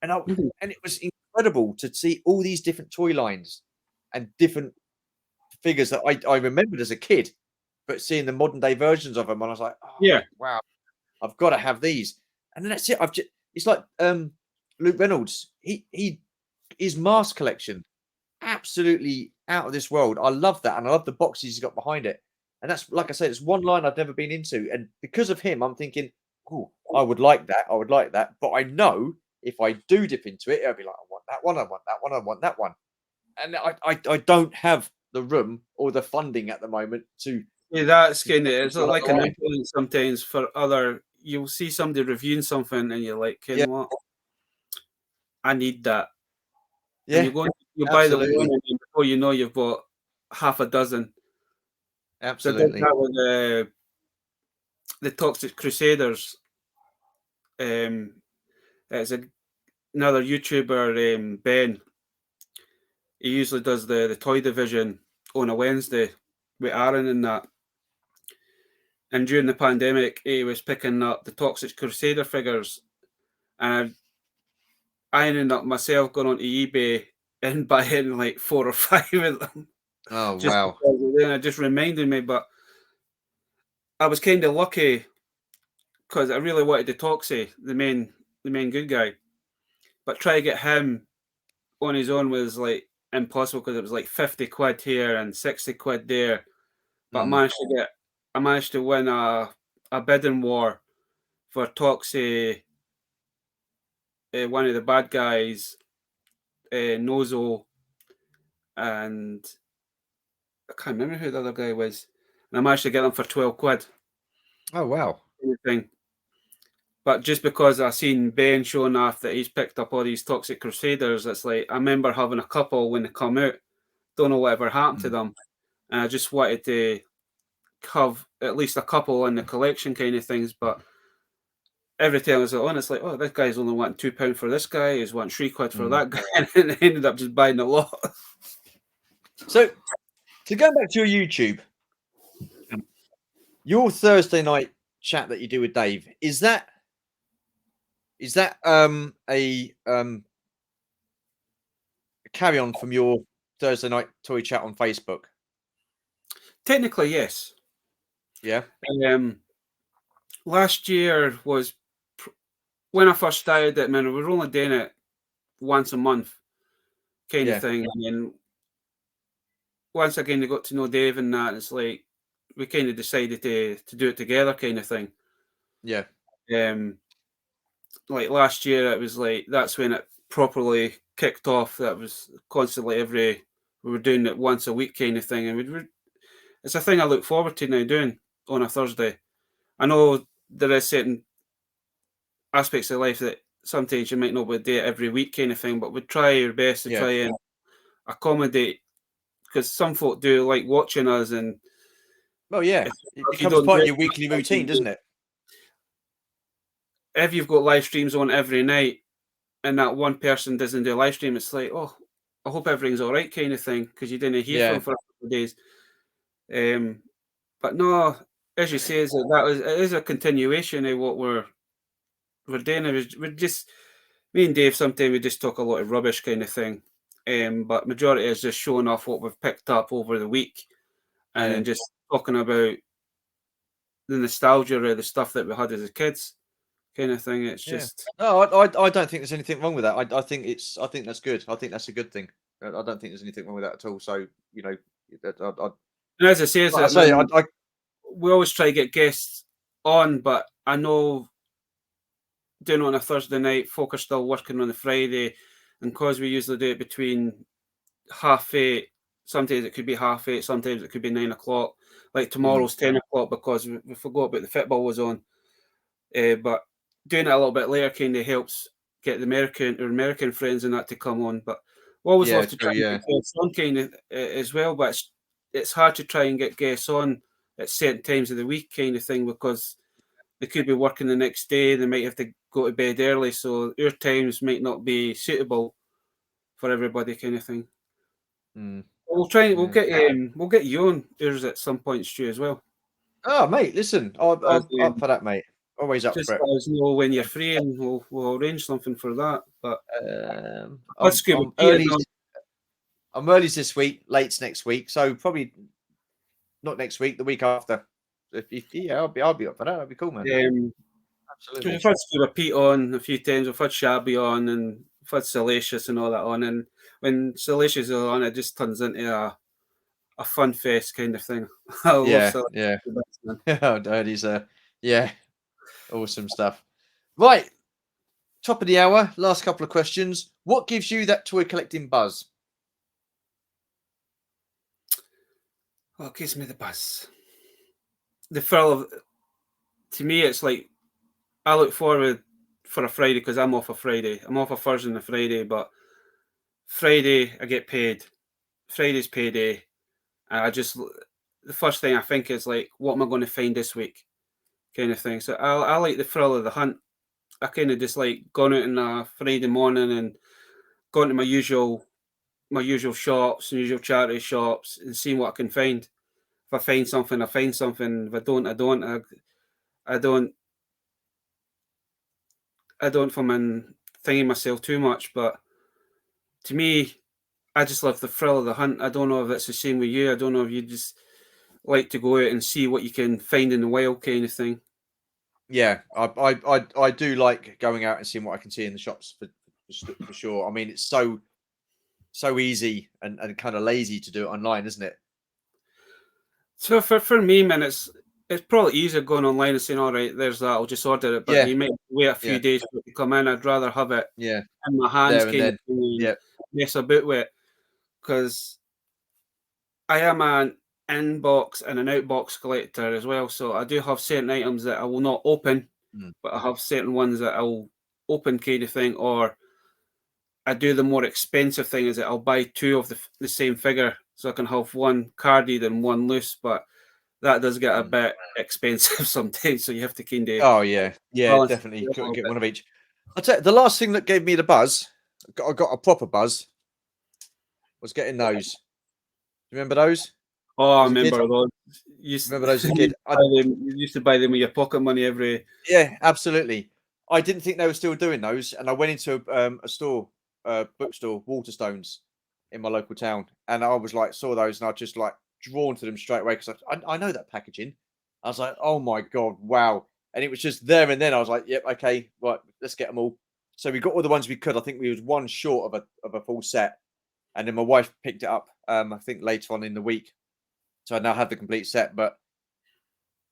and it was incredible to see all these different toy lines and different figures that I remembered as a kid, but seeing the modern day versions of them, and I was like, oh, wow, I've got to have these. And then that's it. It's like Luke Reynolds. His mask collection absolutely out of this world. I love that, and I love the boxes he's got behind it. And that's, like I said, it's one line I've never been into, and because of him, I'm thinking, "Oh, I would like that. I would like that." But I know if I do dip into it, I'll be like, "I want that one. I want that one. I want that one." And I don't have the room or the funding at the moment to. Yeah, that's kind of, Spend it's on like other an items. influence sometimes for other. You'll see somebody reviewing something and you're like, you Yeah, know what, I need that. And yeah, you buy the one, absolutely, and then before you know, you've bought half a dozen. So I did absolutely. that with the Toxic Crusaders. It's another YouTuber, Ben. He usually does the toy division on a Wednesday with Aaron and that. And during the pandemic, he was picking up the Toxic Crusader figures, and I ended up myself going onto eBay and buying like 4 or 5 of them, Oh, just wow. because then it just reminded me. But I was kind of lucky because I really wanted the Toxie, the main good guy. But try to get him on his own was like impossible because it was like 50 quid here and 60 quid there. But Mm, I managed to win a bidding war for Toxie, one of the bad guys, Nozo, and I can't remember who the other guy was. And I managed to get them for 12 quid, oh, wow. anything. But just because I seen Ben showing off that he's picked up all these Toxic Crusaders, it's like I remember having a couple when they come out. Don't know whatever happened to Mm, them, and I just wanted to have at least a couple in the collection, kind of things. But every time I was on, it's like, oh, this guy's only wanting £2 for this guy. He's wanting 3 quid for mm. that guy, and I ended up just buying a lot. So, to go back to your YouTube, your Thursday night chat that you do with Dave, is that a carry on from your Thursday night toy chat on Facebook? Technically, yes. Yeah, Um, Last year was when I first started it. Man, we were only doing it once a month, kind of yeah, thing. And then once again, they got to know Dave and that. It's like we kind of decided to do it together, kind of thing. yeah, Um, like last year, it was like that's when it properly kicked off. That was constantly we were doing it once a week, kind of thing. And it's a thing I look forward to now doing on a Thursday. I know there is certain aspects of life that sometimes you might not be able to do it every week, kind of thing. But we try our best to yeah. try and accommodate because some folk do like watching us, and Well, yeah, if, it if you becomes don't do part of it, your weekly routine, doesn't it? if you've got live streams on every night and that one person doesn't do a live stream, it's like, oh, I hope everything's all right, kind of thing, because you didn't hear from Yeah, them for a couple of days. Um, but no, as you say, it is a continuation of what we're doing. We're just me and Dave. Sometimes we just talk a lot of rubbish, kind of thing. But majority is just showing off what we've picked up over the week, and yeah, then just talking about the nostalgia of the stuff that we had as kids, kind of thing. It's yeah. just, No, I don't think there's anything wrong with that. I think that's good. I think that's a good thing. I don't think there's anything wrong with that at all. So, you know, and as I say, is like I that say, man, we always try to get guests on, but I know doing it on a Thursday night, folk are still working on the Friday, and because we usually do it between 8:30, sometimes it could be 8:30, sometimes it could be 9 o'clock. Like mm, tomorrow's 10 o'clock because we forgot about the football was on. But doing it a little bit later kind of helps get the American friends and that to come on. But we always yeah, love to true, try and yeah, get guests on kind of as well. But it's hard to try and get guests on at certain times of the week, kind of thing, because they could be working the next day. They might have to go to bed early, so your times might not be suitable for everybody, kind of thing. mm, We'll try. yeah. We'll get you on yours at some point, Stu, as well. Oh, mate, listen, As, I'm up for that, mate. Always up just for it. let us know when you're free, and we'll arrange something for that. But let's I'm go with I'm Peter early. now. I'm early this week, late next week. So probably not next week, the week after. If yeah, I'll be up for that. That'd be cool, man. We've Absolutely. had Stuart Pete on a few times. We've had Shabby on, and we've had Salacious and all that on. And when Salacious is on, it just turns into a fun fest kind of thing. I love Yeah, Salacious. yeah. Man. Oh, Daddy's yeah, awesome stuff. Right, top of the hour, last couple of questions. What gives you that toy collecting buzz? What gives me the buzz? The thrill of, to me, it's like I look forward for a Friday because I'm off a Friday. I'm off a Thursday and a Friday, but Friday I get paid. Friday's payday. And the first thing I think is like, what am I going to find this week? Kind of thing. So I like the thrill of the hunt. I kind of just like going out on a Friday morning and going to my usual shops and usual charity shops and seeing what I can find. If I find something, I find something. If I don't, I don't. I don't. I don't from in thinking myself too much. But to me, I just love the thrill of the hunt. I don't know if it's the same with you. I don't know if you just like to go out and see what you can find in the wild, kind of thing. Yeah, I do like going out and seeing what I can see in the shops for sure. I mean, it's so easy and kind of lazy to do it online, isn't it? So for me, man, it's probably easier going online and saying, "All right, there's that. I'll just order it." But Yeah, you might wait a few yeah, days for it to come in. I'd rather have it yeah. in my hands, There and kind of then. thing, and Yeah. mess about with it. Because I am an inbox and an outbox collector as well. So I do have certain items that I will not open, Mm, but I have certain ones that I'll open, kind of thing. Or I do the more expensive thing is that I'll buy two of the same figure, so I can have one carded and one loose. But that does get a mm. bit expensive sometimes, so you have to kind of Oh yeah, yeah, balance definitely. it a Got to little get bit. one of each. I'll tell you, the last thing that gave me the buzz, I got a proper buzz, was getting those. Remember those Oh, I as a kid? remember those. You used, Remember those as a you used kid? to buy them, you used to buy them with your pocket money every. Yeah, absolutely. I didn't think they were still doing those, and I went into a store, bookstore, Waterstones, in my local town, and I was like, saw those, and I just like drawn to them straight away because I know that packaging. I was like, oh my god, wow! And it was just there and then. I was like, yep, okay, right, let's get them all. So we got all the ones we could. I think we was one short of a full set, and then my wife picked it up. I think later on in the week, so I now have the complete set. But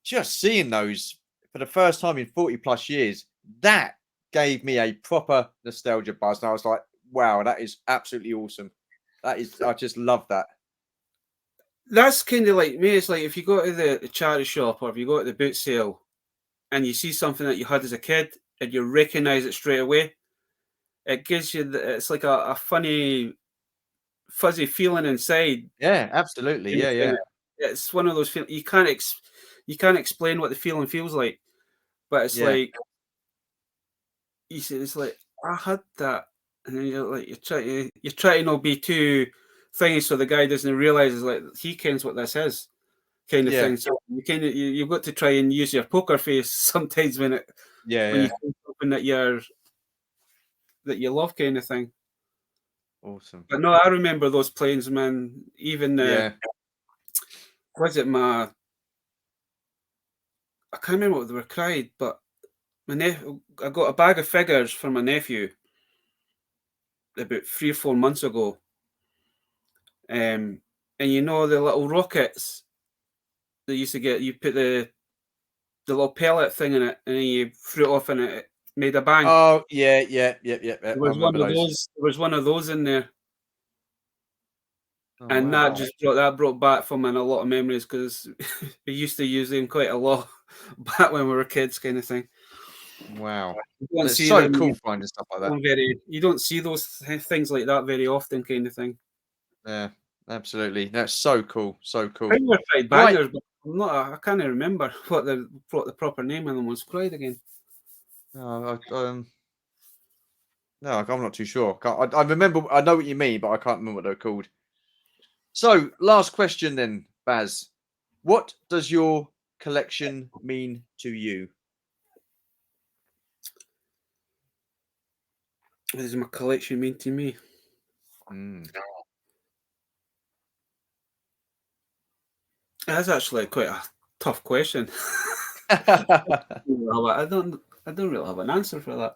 just seeing those for the first time in 40 plus years, that gave me a proper nostalgia buzz. And I was like, wow, that is absolutely awesome. That is, I just love that. That's kind of like me. It's like if you go to the charity shop or if you go to the boot sale and you see something that you had as a kid and you recognize it straight away, it gives you it's like a funny fuzzy feeling inside. Yeah, absolutely. Kind of Yeah, thing. yeah, It's one of those feelings you can't explain what the feeling feels like, but it's yeah, like you see, it's like I had that, and then you're like you're trying to not be too thingy, so the guy doesn't realize it's like he kens what this is, kind of yeah, thing. So you've got to try and use your poker face sometimes yeah, when you yeah. find something that you love, kind of thing. Awesome. But no, I remember those planes, man. Even Yeah. was it my I can't remember what they were cried, but I got a bag of figures for my nephew about 3 or 4 months ago. And you know the little rockets they used to get, you put the little pellet thing in it and then you threw it off and it made a bang. Oh, yeah, yeah, yeah, yeah, yeah. There I was one remember of those. those. There was one of those in there, Oh, and wow. that brought back for me a lot of memories because we used to use them quite a lot back when we were kids, kind of thing. Wow. You don't It's see so them cool finding stuff like that. you don't see those things like that very often, kind of thing. Yeah, absolutely. That's so cool. So I cool. think they're quite Right. bangers, but I can't remember what the proper name of them was called again. No, no, I'm not too sure. I remember, I know what you mean, but I can't remember what they're called. So, last question then, Baz. What does your collection mean to you? What does my collection mean to me? Mm. That's actually quite a tough question. I don't really have an answer for that.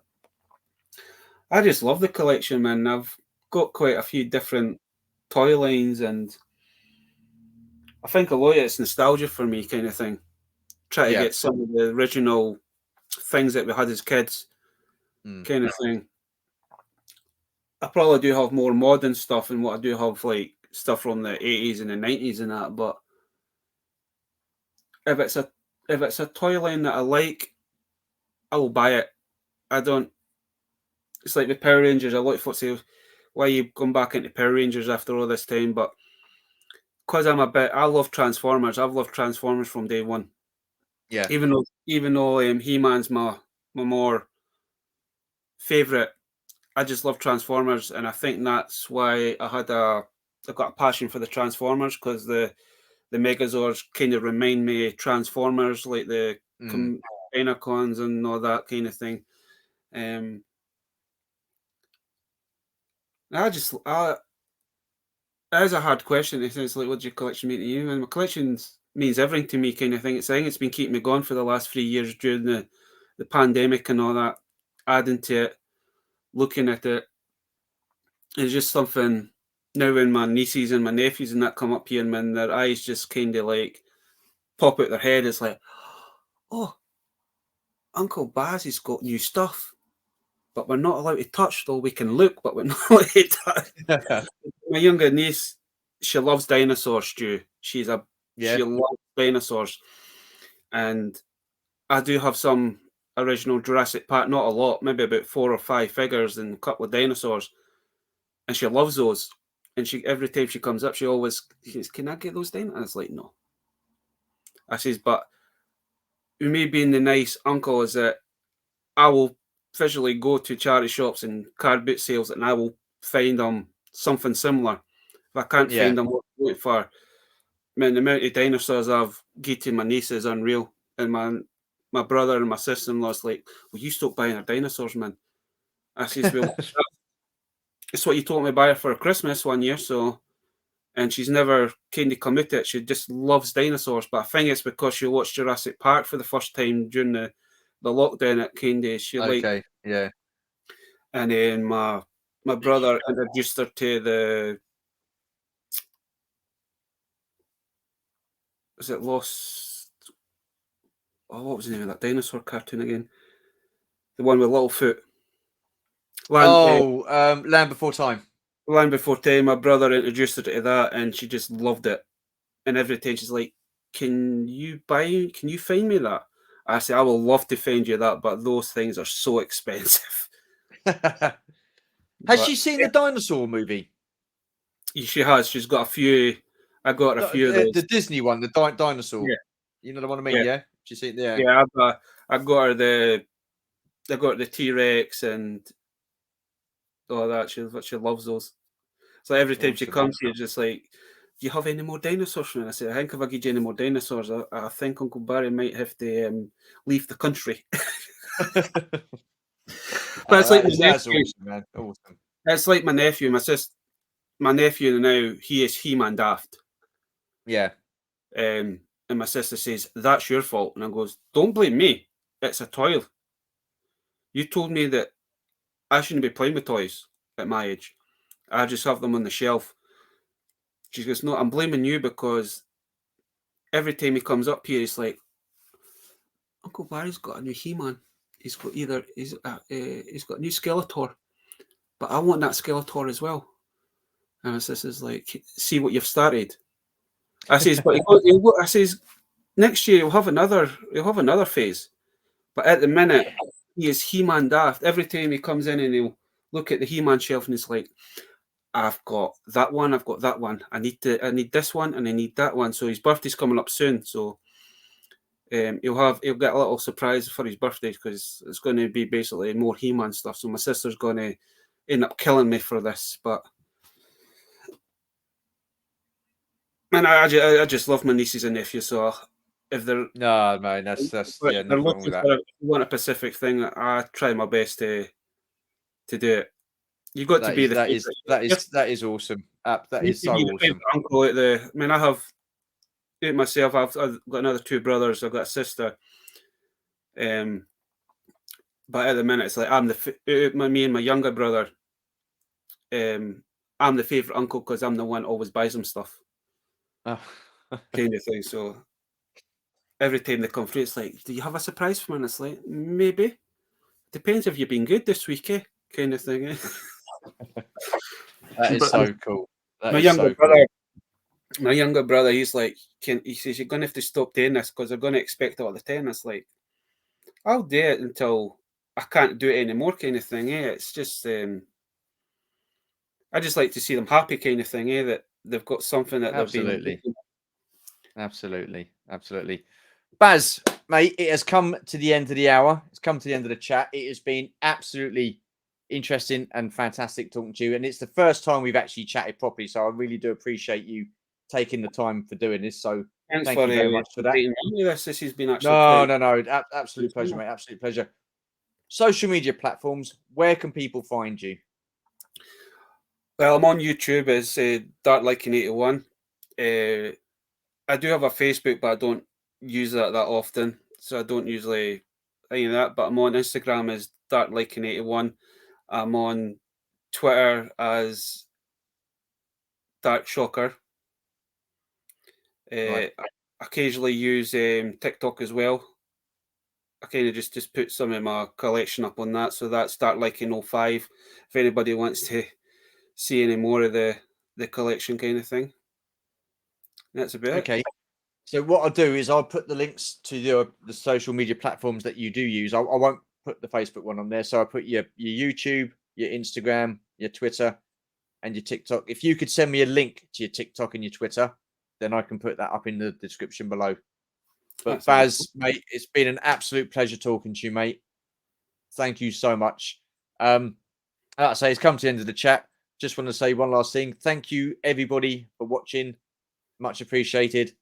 I just love the collection, man. got quite a few different toy lines, and I think a lot of it's nostalgia for me, kind of thing. Try to Yeah. get some of the original things that we had as kids, Mm. kind of thing. I probably do have more modern stuff than what I do have, like stuff from the 80s and the 90s and that. But if it's a toy line that I like, I will buy it. I don't. It's like the Power Rangers. A lot of folks say, "Why are you going back into Power Rangers after all this time?" But because I love Transformers. I've loved Transformers from day one. Yeah. Even though He-Man's my more favorite, I just love Transformers, and I think that's why I got a passion for the Transformers, because the Megazords kind of remind me of Transformers, like the Mm. Dynacons and all that kind of thing. Um, I just, that is a hard question. It's like, what does your collection mean to you? And my collection means everything to me, kind of thing. It's been keeping me going for the last 3 years during the pandemic and all that. Adding to it, looking at it, it's just something. Now when my nieces and my nephews and that come up here, and when their eyes just kind of like pop out their head, it's like, oh, Uncle Baz has got new stuff, but we're not allowed to touch, though we can look, but we're not allowed to touch. My younger niece, she loves dinosaurs, Stu. She Yeah. loves dinosaurs. And I do have some original Jurassic Park, not a lot, maybe about 4 or 5 figures and a couple of dinosaurs. And she loves those. And every time she comes up, she says, "Can I get those dinosaurs?" And it's like, no. I says, but with me being the nice uncle is that I will visually go to charity shops and card boot sales, and I will find them something similar. If I can't Yeah. find them what I'm looking for, man, the amount of dinosaurs I've given to my niece is unreal. And my brother and my sister-in-law's like, "Will you stop buying her dinosaurs, man?" I says, "Well, it's what you told me to buy her for Christmas one year." So, and she's never kind of committed. She just loves dinosaurs. But I think it's because she watched Jurassic Park for the first time during the lockdown. It kind of she like, Okay. Yeah. and then my brother introduced her to the, is it Lost? Oh, what was the name of that dinosaur cartoon again? The one with Littlefoot. Land Before Time. Land Before Time. My brother introduced her to that, and she just loved it. And every time she's like, Can you find me that?" I say, "I will love to find you that, but those things are so expensive." Has But she seen the dinosaur movie? she has. She's got a few. I got a few of The those. Disney one, the dinosaur. Yeah, You know the one I mean, yeah, yeah? She's seen yeah. yeah. I got her the T-Rex and all that. She loves those. So every time she Awesome. comes, she's just like, "Do you have any more dinosaurs for me?" I said, "I think if I give you any more dinosaurs, I think Uncle Barry might have to leave the country." But it's like my That's nephew. awesome, man. Awesome. It's like my nephew. My nephew now, he is He-Man daft. Yeah. And my sister says, "That's your fault." And I goes, "Don't blame me. It's a toy. You told me that I shouldn't be playing with toys at my age. I just have them on the shelf." She goes, "No, I'm blaming you, because every time he comes up here, he's like, Uncle Barry's got a new He-Man. He's got he's got a new Skeletor, but I want that Skeletor as well." And my sister's like, "See what you've started." I says, "But I says, next year he'll have another phase. But at the minute, he is He-Man daft. Every time he comes in and he'll look at the He-Man shelf and he's like, I've got that one, I've got that one. I need this one and I need that one." So his birthday's coming up soon. So he'll get a little surprise for his birthday, because it's going to be basically more He-Man stuff. So my sister's going to end up killing me for this, but man, I just love my nieces and nephews. So if they're No, man, that's yeah, they're nothing wrong with looking that. for want a specific thing, I try my best to do it. You've got to be the favorite. That is awesome. That You is have to so be the favorite awesome. uncle at I mean, I have it myself. I've got another 2 brothers. I've got a sister. Um, but at the minute, it's like I'm me and my younger brother. I'm the favourite uncle because I'm the one that always buys them stuff, Oh. kind of thing. So every time they come through, it's like, do you have a surprise for me? And it's like, maybe. Depends if you've been good this week, kind of thing. That is But so cool. That my is younger so brother, cool. my younger brother, he's like, he says, you're going to have to stop doing this because they're going to expect all the tennis. Like, I'll do it until I can't do it anymore, kind of thing. It's just, I just like to see them happy, kind of thing. That they've got something that they've been. Absolutely. Absolutely. Absolutely. Baz, mate, it has come to the end of the hour. It's come to the end of the chat. It has been absolutely interesting and fantastic talking to you. And it's the first time we've actually chatted properly. So I really do appreciate you taking the time for doing this. So Thanks thank for you very much for that. inviting me. This has been actually No, quite. no, no. Absolute pleasure, mate. Absolute pleasure. Social media platforms, where can people find you? Well, I'm on YouTube as Dark Lycan81. I do have a Facebook, but I don't use that often, so I don't usually any of that. But I'm on Instagram as Dark Lycan81. I'm on Twitter as Dark Shocker. Right. I occasionally use TikTok as well. I kind of just put some of my collection up on that, so that's Dark Lycan 05. If anybody wants to see any more of the collection kind of thing, that's about it. Okay. So what I'll do is I'll put the links to the social media platforms that you do use. I won't put the Facebook one on there. So I'll put your YouTube, your Instagram, your Twitter, and your TikTok. If you could send me a link to your TikTok and your Twitter, then I can put that up in the description below. But Baz, mate, it's been an absolute pleasure talking to you, mate. Thank you so much. Like I say, it's come to the end of the chat. Just want to say one last thing. Thank you, everybody, for watching. Much appreciated.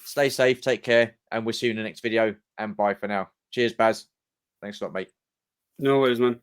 Stay safe, take care, and we'll see you in the next video. And bye for now. Cheers, Baz. Thanks a lot, mate. No worries, man.